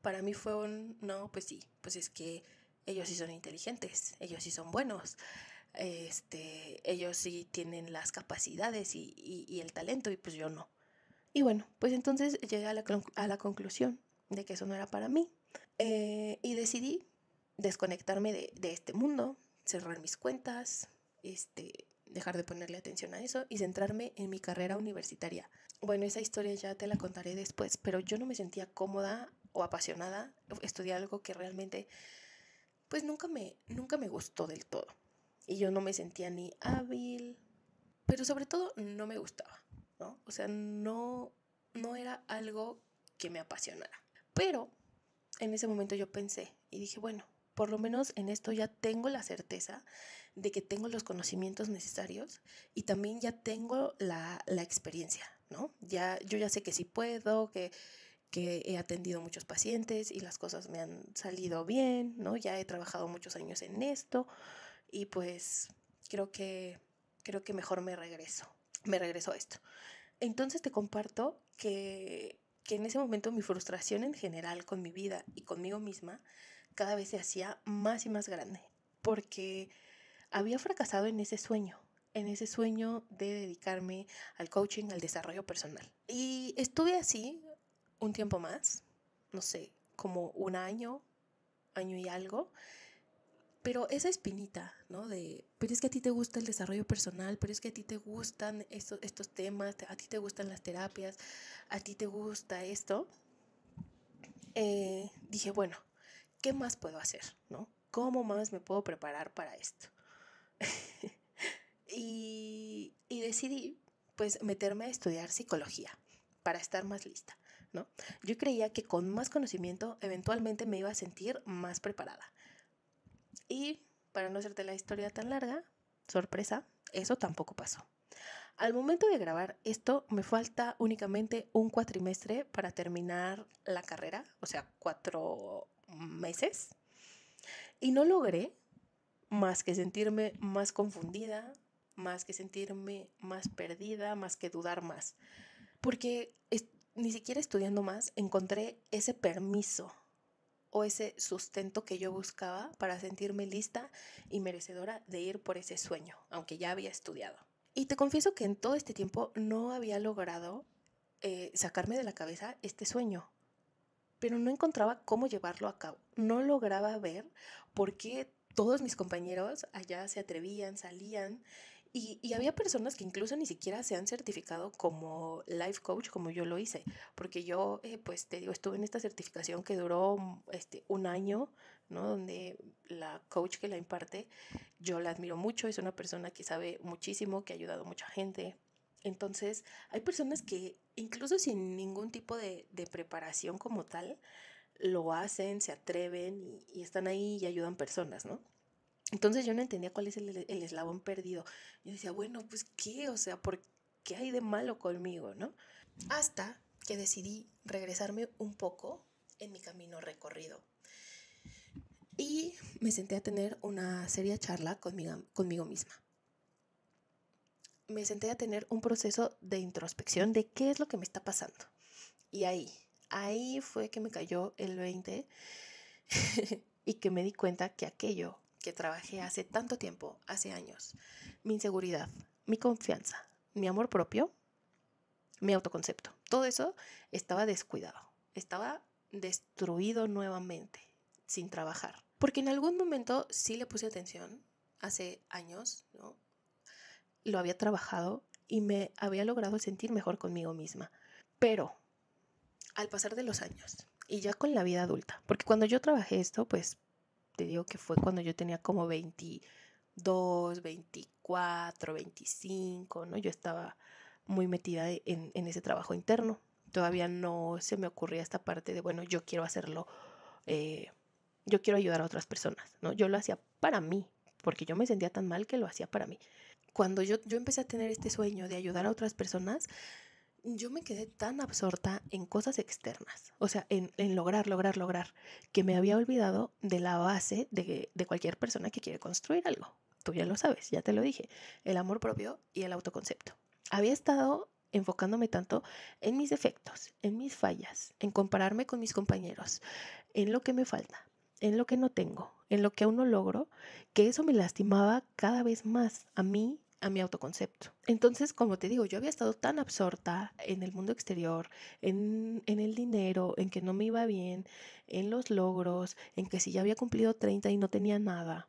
Para mí fue no, pues sí, pues es que ellos sí son inteligentes, ellos sí son buenos, ellos sí tienen las capacidades y el talento, y pues yo no. Y bueno, pues entonces llegué a la conclusión de que eso no era para mí. Y decidí desconectarme de este mundo, cerrar mis cuentas, dejar de ponerle atención a eso y centrarme en mi carrera universitaria. Bueno, esa historia ya te la contaré después, pero yo no me sentía cómoda o apasionada. Estudié algo que realmente pues nunca me gustó del todo. Y yo no me sentía ni hábil, pero sobre todo no me gustaba, ¿no? O sea, no era algo que me apasionara. Pero en ese momento yo pensé y dije, bueno, por lo menos en esto ya tengo la certeza de que tengo los conocimientos necesarios y también ya tengo la experiencia, ¿no? Yo ya sé que sí puedo, que he atendido muchos pacientes y las cosas me han salido bien, ¿no? Ya he trabajado muchos años en esto y pues creo que mejor me regreso a esto. Entonces te comparto que en ese momento mi frustración en general con mi vida y conmigo misma cada vez se hacía más y más grande, porque había fracasado en ese sueño de dedicarme al coaching, al desarrollo personal. Y estuve así un tiempo más, no sé, como un año y algo, pero esa espinita, ¿no? Pero es que a ti te gusta el desarrollo personal, pero es que a ti te gustan estos temas, a ti te gustan las terapias, a ti te gusta esto. Dije, bueno, ¿qué más puedo hacer, no? ¿Cómo más me puedo preparar para esto? y decidí, pues, meterme a estudiar psicología para estar más lista, ¿no? Yo creía que con más conocimiento eventualmente me iba a sentir más preparada. Y para no hacerte la historia tan larga, sorpresa, eso tampoco pasó. Al momento de grabar esto, me falta únicamente un cuatrimestre para terminar la carrera, o sea, 4 meses. Y no logré más que sentirme más confundida, más que sentirme más perdida, más que dudar más. Porque ni siquiera estudiando más encontré ese permiso o ese sustento que yo buscaba para sentirme lista y merecedora de ir por ese sueño, aunque ya había estudiado. Y te confieso que en todo este tiempo no había logrado sacarme de la cabeza este sueño, pero no encontraba cómo llevarlo a cabo. No lograba ver por qué todos mis compañeros allá se atrevían, salían, y había personas que incluso ni siquiera se han certificado como life coach como yo lo hice, porque yo, pues te digo, estuve en esta certificación que duró un año, ¿no? Donde la coach que la imparte, yo la admiro mucho, es una persona que sabe muchísimo, que ha ayudado a mucha gente. Entonces, hay personas que incluso sin ningún tipo de preparación como tal, lo hacen, se atreven y están ahí y ayudan personas, ¿no? Entonces yo no entendía cuál es el eslabón perdido. Yo decía, bueno, pues ¿qué? O sea, ¿por qué hay de malo conmigo, no? Hasta que decidí regresarme un poco en mi camino recorrido. Y me senté a tener una seria charla conmigo misma. Me senté a tener un proceso de introspección de qué es lo que me está pasando. Y ahí fue que me cayó el 20 y que me di cuenta que aquello que trabajé hace tanto tiempo, hace años, mi inseguridad, mi confianza, mi amor propio, mi autoconcepto, todo eso estaba descuidado, estaba destruido nuevamente, sin trabajar. Porque en algún momento sí le puse atención, hace años, ¿no? Lo había trabajado y me había logrado sentir mejor conmigo misma. Pero al pasar de los años y ya con la vida adulta, porque cuando yo trabajé esto, pues te digo que fue cuando yo tenía como 20, 22, 24, 25, ¿no? Yo estaba muy metida en ese trabajo interno. Todavía no se me ocurría esta parte de, bueno, yo quiero hacerlo, yo quiero ayudar a otras personas, ¿no? Yo lo hacía para mí, porque yo me sentía tan mal que lo hacía para mí. Cuando yo empecé a tener este sueño de ayudar a otras personas, yo me quedé tan absorta en cosas externas, o sea, en lograr, que me había olvidado de la base de cualquier persona que quiere construir algo. Tú ya lo sabes, ya te lo dije, el amor propio y el autoconcepto. Había estado enfocándome tanto en mis defectos, en mis fallas, en compararme con mis compañeros, en lo que me falta, en lo que no tengo, en lo que aún no logro, que eso me lastimaba cada vez más a mí, a mi autoconcepto. Entonces, como te digo, yo había estado tan absorta en el mundo exterior, en el dinero, en que no me iba bien, en los logros, en que si ya había cumplido 30 y no tenía nada,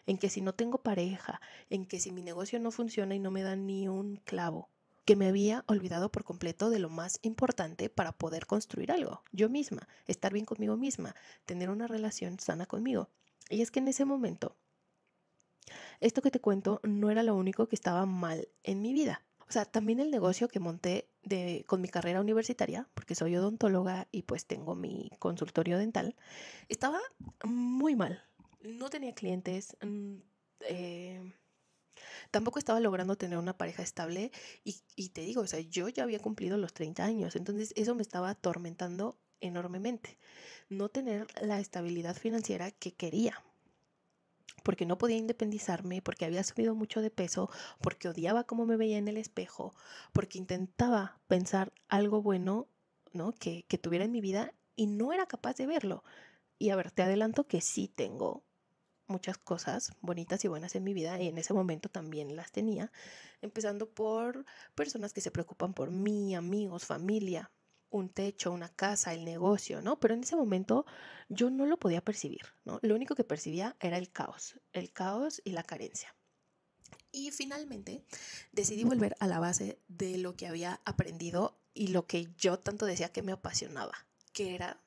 en que si no tengo pareja, en que si mi negocio no funciona y no me dan ni un clavo, que me había olvidado por completo de lo más importante para poder construir algo, yo misma, estar bien conmigo misma, tener una relación sana conmigo. Y es que en ese momento, esto que te cuento no era lo único que estaba mal en mi vida. O sea, también el negocio que monté con mi carrera universitaria, porque soy odontóloga y pues tengo mi consultorio dental, estaba muy mal. No tenía clientes, tampoco estaba logrando tener una pareja estable y te digo, o sea, yo ya había cumplido los 30 años, entonces eso me estaba atormentando enormemente. No tener la estabilidad financiera que quería, porque no podía independizarme, porque había subido mucho de peso, porque odiaba cómo me veía en el espejo, porque intentaba pensar algo bueno, ¿no? que tuviera en mi vida y no era capaz de verlo. Y a ver, te adelanto que sí tengo muchas cosas bonitas y buenas en mi vida y en ese momento también las tenía, empezando por personas que se preocupan por mí, amigos, familia, un techo, una casa, el negocio, ¿no? Pero en ese momento yo no lo podía percibir, ¿no? Lo único que percibía era el caos y la carencia. Y finalmente decidí volver a la base de lo que había aprendido y lo que yo tanto decía que me apasionaba, que era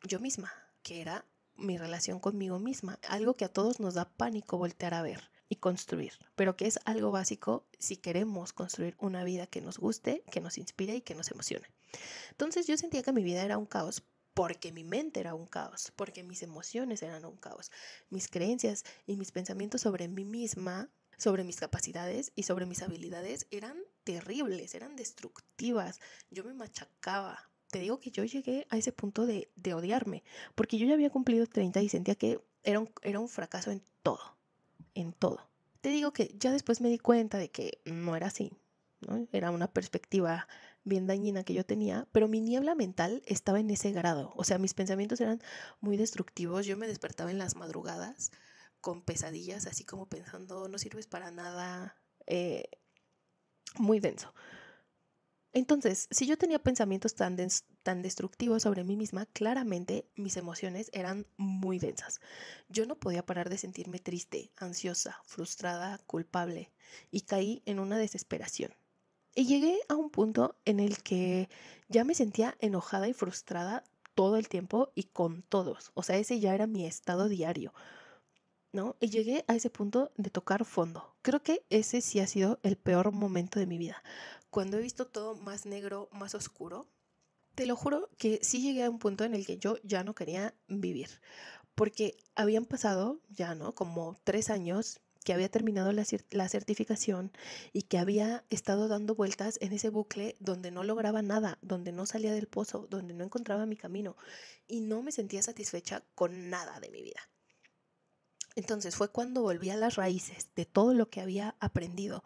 yo misma, que era mi relación conmigo misma, algo que a todos nos da pánico voltear a ver y construir, pero que es algo básico si queremos construir una vida que nos guste, que nos inspire y que nos emocione. Entonces yo sentía que mi vida era un caos porque mi mente era un caos, porque mis emociones eran un caos, mis creencias y mis pensamientos sobre mí misma, sobre mis capacidades y sobre mis habilidades eran terribles, eran destructivas. Yo me machacaba. Te digo que yo llegué a ese punto de odiarme, porque yo ya había cumplido 30 y sentía que era un fracaso en todo, en todo. Te digo que ya después me di cuenta de que no era así, ¿no? Era una perspectiva bien dañina que yo tenía, pero mi niebla mental estaba en ese grado. O sea, mis pensamientos eran muy destructivos. Yo me despertaba en las madrugadas con pesadillas, así como pensando, no sirves para nada, muy denso. Entonces, si yo tenía pensamientos tan destructivos sobre mí misma, claramente mis emociones eran muy densas. Yo no podía parar de sentirme triste, ansiosa, frustrada, culpable, y caí en una desesperación. Y llegué a un punto en el que ya me sentía enojada y frustrada todo el tiempo y con todos. O sea, ese ya era mi estado diario, ¿no? Y llegué a ese punto de tocar fondo. Creo que ese sí ha sido el peor momento de mi vida. Cuando he visto todo más negro, más oscuro, te lo juro que sí llegué a un punto en el que yo ya no quería vivir. Porque habían pasado ya, ¿no? Como 3 años que había terminado la certificación y que había estado dando vueltas en ese bucle donde no lograba nada, donde no salía del pozo, donde no encontraba mi camino y no me sentía satisfecha con nada de mi vida. Entonces fue cuando volví a las raíces de todo lo que había aprendido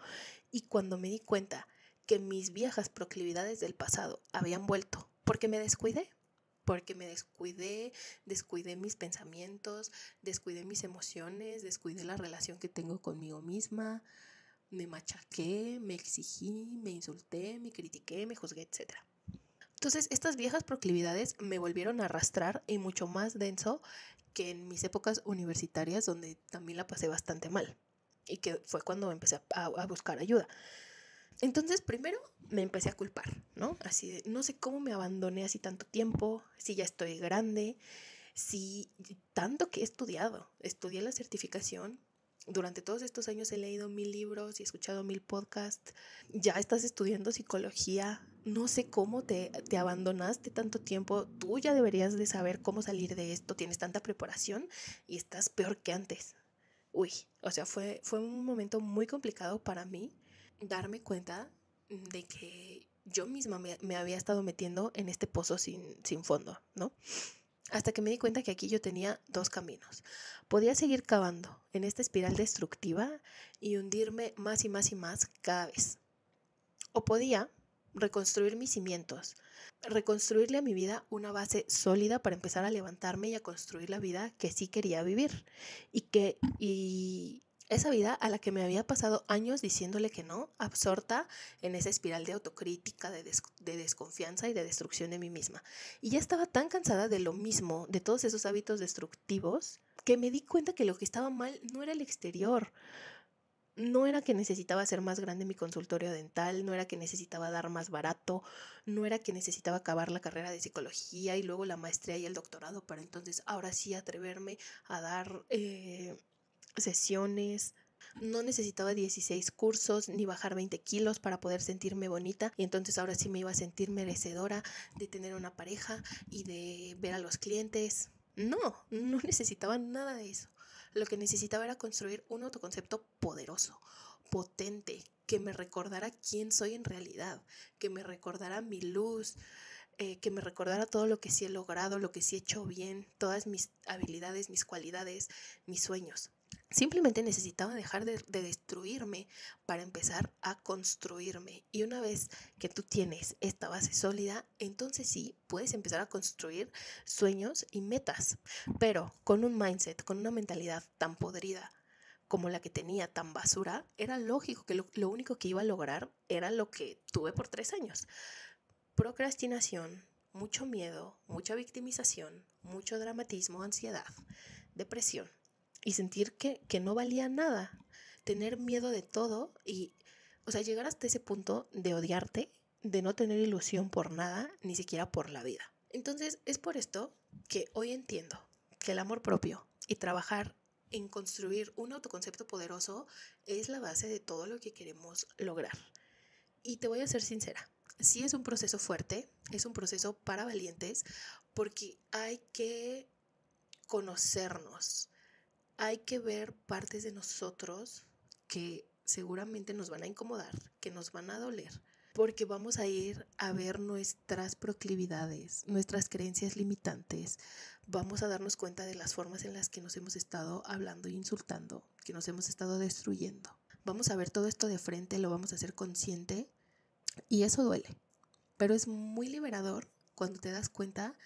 y cuando me di cuenta que mis viejas proclividades del pasado habían vuelto porque me descuidé. Porque me descuidé mis pensamientos, descuidé mis emociones, descuidé la relación que tengo conmigo misma, me machaqué, me exigí, me insulté, me critiqué, me juzgué, etc. Entonces, estas viejas proclividades me volvieron a arrastrar y mucho más denso que en mis épocas universitarias, donde también la pasé bastante mal y que fue cuando empecé a buscar ayuda. Entonces, primero me empecé a culpar, ¿no? Así de, no sé cómo me abandoné así tanto tiempo, si ya estoy grande, si tanto que he estudiado. Estudié la certificación, Durante todos estos años he leído 1000 libros y he escuchado 1000 podcasts. Ya estás estudiando psicología. No sé cómo te abandonaste tanto tiempo. Tú ya deberías de saber cómo salir de esto. Tienes tanta preparación y estás peor que antes. Uy, o sea, fue un momento muy complicado para mí darme cuenta de que yo misma me había estado metiendo en este pozo sin fondo, ¿no? Hasta que me di cuenta que aquí yo tenía dos caminos. Podía seguir cavando en esta espiral destructiva y hundirme más y más y más cada vez. O podía reconstruir mis cimientos, reconstruirle a mi vida una base sólida para empezar a levantarme y a construir la vida que sí quería vivir. Y esa vida a la que me había pasado años diciéndole que no, absorta en esa espiral de autocrítica, de desconfianza y de destrucción de mí misma. Y ya estaba tan cansada de lo mismo, de todos esos hábitos destructivos, que me di cuenta que lo que estaba mal no era el exterior. No era que necesitaba hacer más grande mi consultorio dental, no era que necesitaba dar más barato, no era que necesitaba acabar la carrera de psicología y luego la maestría y el doctorado para entonces ahora sí atreverme a dar sesiones. No necesitaba 16 cursos ni bajar 20 kilos para poder sentirme bonita y entonces ahora sí me iba a sentir merecedora de tener una pareja y de ver a los clientes. No necesitaba nada de eso. Lo que necesitaba era construir un autoconcepto poderoso, potente, que me recordara quién soy en realidad, que me recordara mi luz, que me recordara todo lo que sí he logrado, lo que sí he hecho bien, todas mis habilidades, mis cualidades, mis sueños. Simplemente necesitaba dejar de destruirme para empezar a construirme. Y una vez que tú tienes esta base sólida, entonces sí puedes empezar a construir sueños y metas. Pero con un mindset, con una mentalidad tan podrida como la que tenía, tan basura, era lógico que lo único que iba a lograr era lo que tuve por 3 años. Procrastinación, mucho miedo, mucha victimización, mucho dramatismo, ansiedad, depresión. Y sentir que no valía nada, tener miedo de todo y, o sea, llegar hasta ese punto de odiarte, de no tener ilusión por nada, ni siquiera por la vida. Entonces, es por esto que hoy entiendo que el amor propio y trabajar en construir un autoconcepto poderoso es la base de todo lo que queremos lograr. Y te voy a ser sincera, sí es un proceso fuerte, es un proceso para valientes, porque hay que conocernos. Hay que ver partes de nosotros que seguramente nos van a incomodar, que nos van a doler, porque vamos a ir a ver nuestras proclividades, nuestras creencias limitantes, vamos a darnos cuenta de las formas en las que nos hemos estado hablando e insultando, que nos hemos estado destruyendo. Vamos a ver todo esto de frente, lo vamos a hacer consciente y eso duele, pero es muy liberador cuando te das cuenta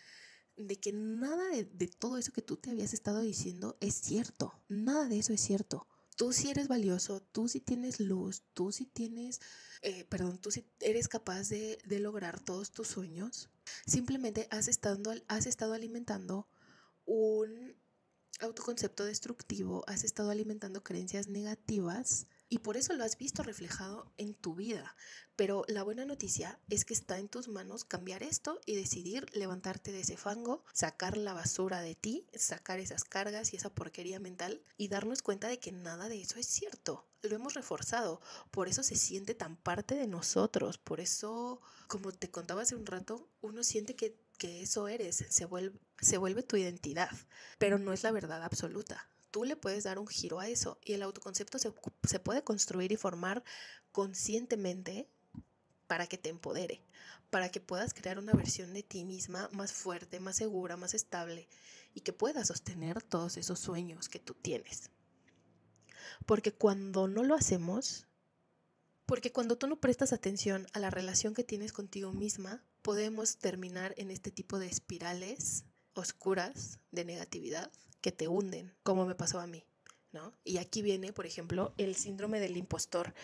de que nada de todo eso que tú te habías estado diciendo es cierto. Nada de eso es cierto. Tú sí eres valioso, tú sí tienes luz, tú sí tienes, tú sí eres capaz de lograr todos tus sueños. Simplemente has estado alimentando un autoconcepto destructivo, has estado alimentando creencias negativas y por eso lo has visto reflejado en tu vida. Pero la buena noticia es que está en tus manos cambiar esto y decidir levantarte de ese fango, sacar la basura de ti, sacar esas cargas y esa porquería mental y darnos cuenta de que nada de eso es cierto. Lo hemos reforzado, por eso se siente tan parte de nosotros, por eso, como te contaba hace un rato, uno siente que eso eres, se vuelve tu identidad, pero no es la verdad absoluta. Tú le puedes dar un giro a eso y el autoconcepto se puede construir y formar conscientemente para que te empodere, para que puedas crear una versión de ti misma más fuerte, más segura, más estable y que puedas sostener todos esos sueños que tú tienes. Porque cuando no lo hacemos, porque cuando tú no prestas atención a la relación que tienes contigo misma, podemos terminar en este tipo de espirales oscuras de negatividad que te hunden, como me pasó a mí, ¿no? Y aquí viene, por ejemplo, el síndrome del impostor,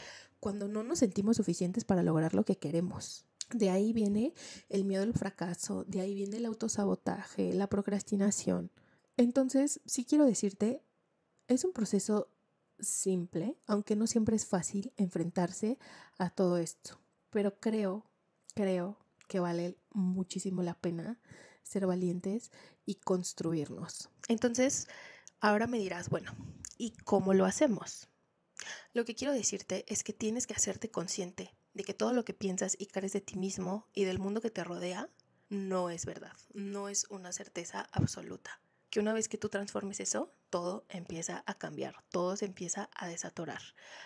cuando no nos sentimos suficientes para lograr lo que queremos. De ahí viene el miedo al fracaso, de ahí viene el autosabotaje, la procrastinación. Entonces, sí quiero decirte, es un proceso simple, aunque no siempre es fácil enfrentarse a todo esto, pero creo que vale muchísimo la pena ser valientes y construirnos. Entonces, ahora me dirás, bueno, ¿Y cómo lo hacemos? Lo que quiero decirte es que tienes que hacerte consciente de que todo lo que piensas y crees de ti mismo y del mundo que te rodea no es verdad, no es una certeza absoluta. Que una vez que tú transformes eso, todo empieza a cambiar, todo se empieza a desatorar.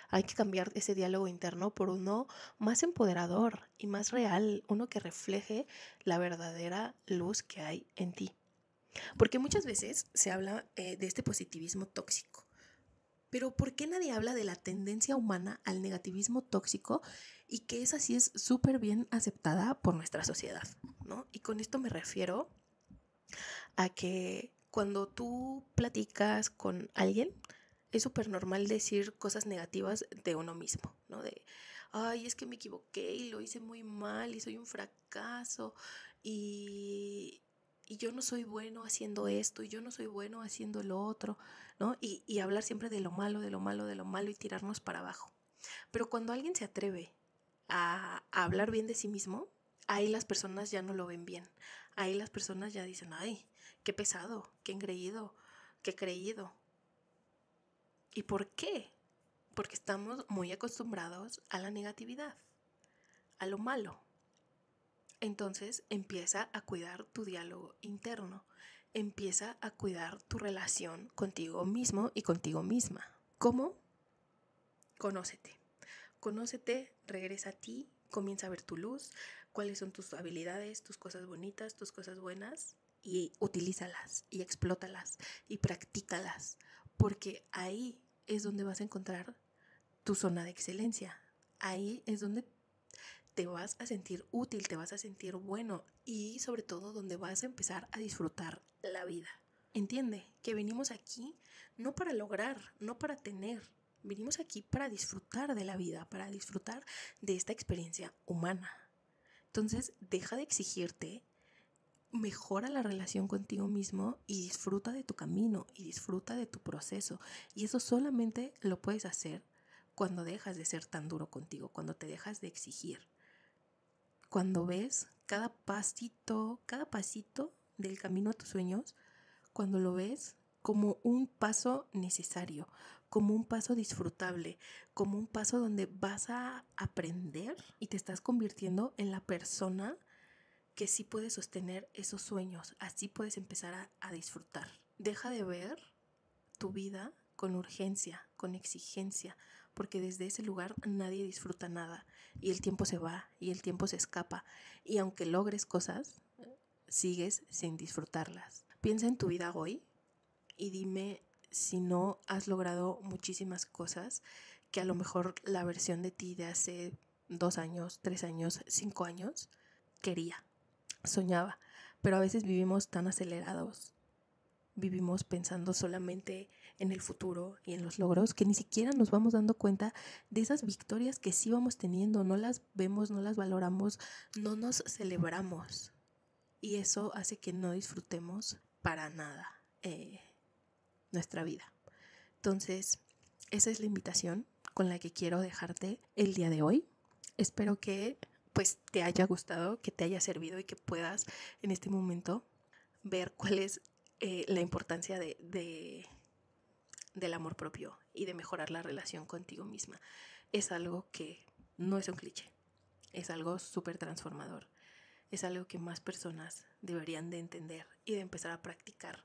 Hay que cambiar ese diálogo interno por uno más empoderador y más real, uno que refleje la verdadera luz que hay en ti. Porque muchas veces se habla de este positivismo tóxico. Pero ¿por qué nadie habla de la tendencia humana al negativismo tóxico y que esa sí es súper bien aceptada por nuestra sociedad, ¿no? Y con esto me refiero a que cuando tú platicas con alguien, es súper normal decir cosas negativas de uno mismo, ¿no? De, ay, es que me equivoqué y lo hice muy mal y soy un fracaso y yo no soy bueno haciendo esto y yo no soy bueno haciendo lo otro, ¿no? Y hablar siempre de lo malo, de lo malo, de lo malo y tirarnos para abajo. Pero cuando alguien se atreve a hablar bien de sí mismo, ahí las personas ya no lo ven bien. Ahí las personas ya dicen, ay, qué pesado, qué engreído, qué creído. ¿Y por qué? Porque estamos muy acostumbrados a la negatividad, a lo malo. Entonces empieza a cuidar tu diálogo interno, empieza a cuidar tu relación contigo mismo y contigo misma. ¿Cómo? Conócete. Conócete, regresa a ti, comienza a ver tu luz, cuáles son tus habilidades, tus cosas bonitas, tus cosas buenas y utilízalas y explótalas y practícalas, porque ahí es donde vas a encontrar tu zona de excelencia. Ahí es donde te vas a sentir útil, te vas a sentir bueno y sobre todo donde vas a empezar a disfrutar la vida. Entiende que venimos aquí no para lograr, no para tener. Venimos aquí para disfrutar de la vida, para disfrutar de esta experiencia humana. Entonces, deja de exigirte, mejora la relación contigo mismo y disfruta de tu camino y disfruta de tu proceso. Y eso solamente lo puedes hacer cuando dejas de ser tan duro contigo, cuando te dejas de exigir. Cuando ves cada pasito del camino a tus sueños, cuando lo ves como un paso necesario, como un paso disfrutable, como un paso donde vas a aprender y te estás convirtiendo en la persona que sí puede sostener esos sueños, así puedes empezar a disfrutar. Deja de ver tu vida con urgencia, con exigencia, porque desde ese lugar nadie disfruta nada y el tiempo se va y el tiempo se escapa y aunque logres cosas, sigues sin disfrutarlas. Piensa en tu vida hoy y dime si no has logrado muchísimas cosas que a lo mejor la versión de ti de hace 2 años, 3 años, 5 años quería, soñaba, pero a veces vivimos tan acelerados. Vivimos pensando solamente en el futuro y en los logros que ni siquiera nos vamos dando cuenta de esas victorias que sí vamos teniendo. No las vemos, no las valoramos, no nos celebramos. Y eso hace que no disfrutemos para nada nuestra vida. Entonces, esa es la invitación con la que quiero dejarte el día de hoy. Espero que pues te haya gustado, que te haya servido y que puedas en este momento ver cuál es la importancia del amor propio y de mejorar la relación contigo misma. Es algo que no es un cliché, es algo súper transformador, es algo que más personas deberían de entender y de empezar a practicar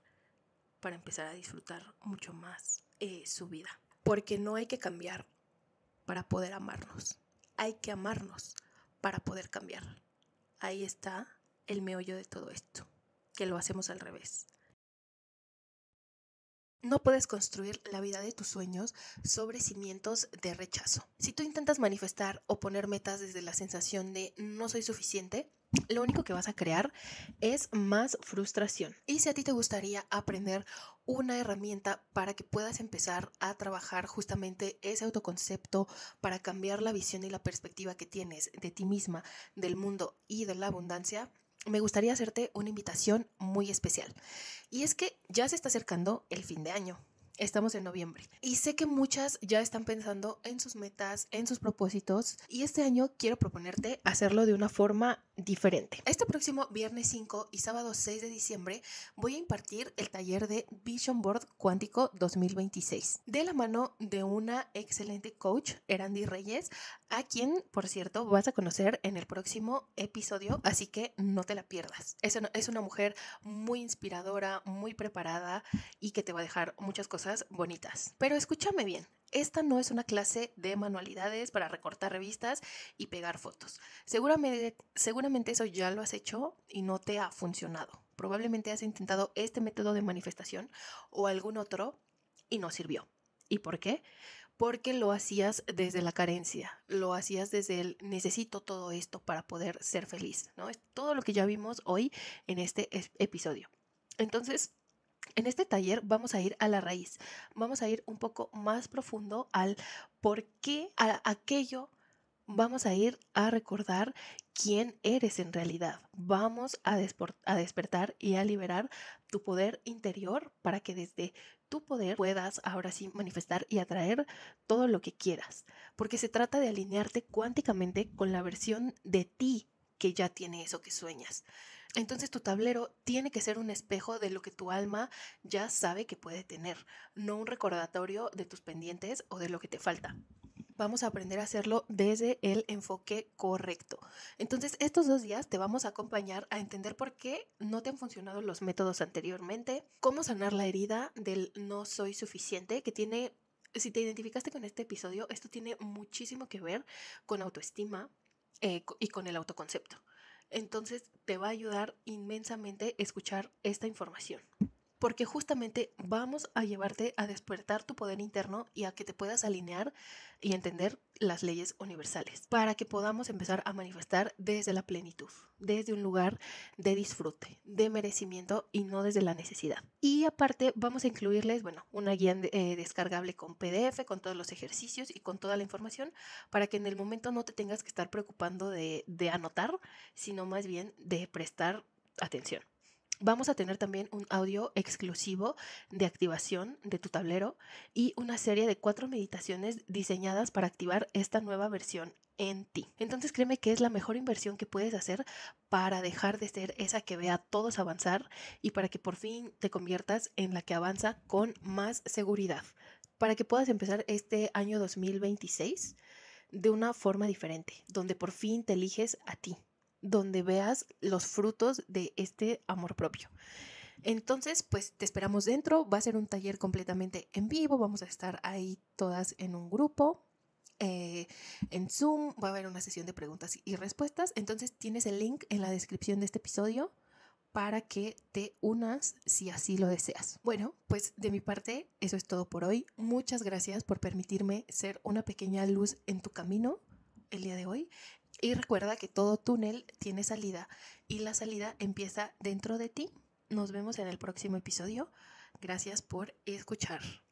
para empezar a disfrutar mucho más su vida. Porque no hay que cambiar para poder amarnos, hay que amarnos para poder cambiar. Ahí está el meollo de todo esto, que lo hacemos al revés. No puedes construir la vida de tus sueños sobre cimientos de rechazo. Si tú intentas manifestar o poner metas desde la sensación de no soy suficiente, lo único que vas a crear es más frustración. Y si a ti te gustaría aprender una herramienta para que puedas empezar a trabajar justamente ese autoconcepto, para cambiar la visión y la perspectiva que tienes de ti misma, del mundo y de la abundancia, me gustaría hacerte una invitación muy especial. Y es que ya se está acercando el fin de año. Estamos en noviembre y sé que muchas ya están pensando en sus metas, en sus propósitos, y este año quiero proponerte hacerlo de una forma diferente. Este próximo viernes 5 y sábado 6 de diciembre voy a impartir el taller de Vision Board Cuántico 2026 de la mano de una excelente coach, Erandi Reyes, a quien, por cierto, vas a conocer en el próximo episodio, así que no te la pierdas. Es una mujer muy inspiradora, muy preparada y que te va a dejar muchas cosas bonitas. Pero escúchame bien. Esta no es una clase de manualidades para recortar revistas y pegar fotos. Seguramente eso ya lo has hecho y no te ha funcionado. Probablemente has intentado este método de manifestación o algún otro y no sirvió. ¿Y por qué? Porque lo hacías desde la carencia, lo hacías desde el necesito todo esto para poder ser feliz, ¿no? Es todo lo que ya vimos hoy en este episodio. Entonces, en este taller vamos a ir a la raíz, vamos a ir un poco más profundo al por qué a aquello, vamos a ir a recordar quién eres en realidad, vamos a despertar y a liberar tu poder interior para que desde tu poder puedas ahora sí manifestar y atraer todo lo que quieras, porque se trata de alinearte cuánticamente con la versión de ti que ya tiene eso que sueñas. Entonces tu tablero tiene que ser un espejo de lo que tu alma ya sabe que puede tener, no un recordatorio de tus pendientes o de lo que te falta. Vamos a aprender a hacerlo desde el enfoque correcto. Entonces, estos 2 días te vamos a acompañar a entender por qué no te han funcionado los métodos anteriormente, cómo sanar la herida del no soy suficiente, que tiene, si te identificaste con este episodio, esto tiene muchísimo que ver con autoestima y con el autoconcepto. Entonces te va a ayudar inmensamente escuchar esta información, porque justamente vamos a llevarte a despertar tu poder interno y a que te puedas alinear y entender las leyes universales, para que podamos empezar a manifestar desde la plenitud, desde un lugar de disfrute, de merecimiento y no desde la necesidad. Y aparte vamos a incluirles, una guía descargable con PDF, con todos los ejercicios y con toda la información, para que en el momento no te tengas que estar preocupando de anotar, sino más bien de prestar atención. Vamos a tener también un audio exclusivo de activación de tu tablero y una serie de 4 meditaciones diseñadas para activar esta nueva versión en ti. Entonces créeme que es la mejor inversión que puedes hacer para dejar de ser esa que ve a todos avanzar y para que por fin te conviertas en la que avanza con más seguridad, para que puedas empezar este año 2026 de una forma diferente, donde por fin te eliges a ti, donde veas los frutos de este amor propio. Entonces, pues te esperamos dentro. Va a ser un taller completamente en vivo. Vamos a estar ahí todas en un grupo, en Zoom. Va a haber una sesión de preguntas y respuestas. Entonces tienes el link en la descripción de este episodio para que te unas si así lo deseas. Bueno, pues de mi parte eso es todo por hoy. Muchas gracias por permitirme ser una pequeña luz en tu camino el día de hoy. Y recuerda que todo túnel tiene salida y la salida empieza dentro de ti. Nos vemos en el próximo episodio. Gracias por escuchar.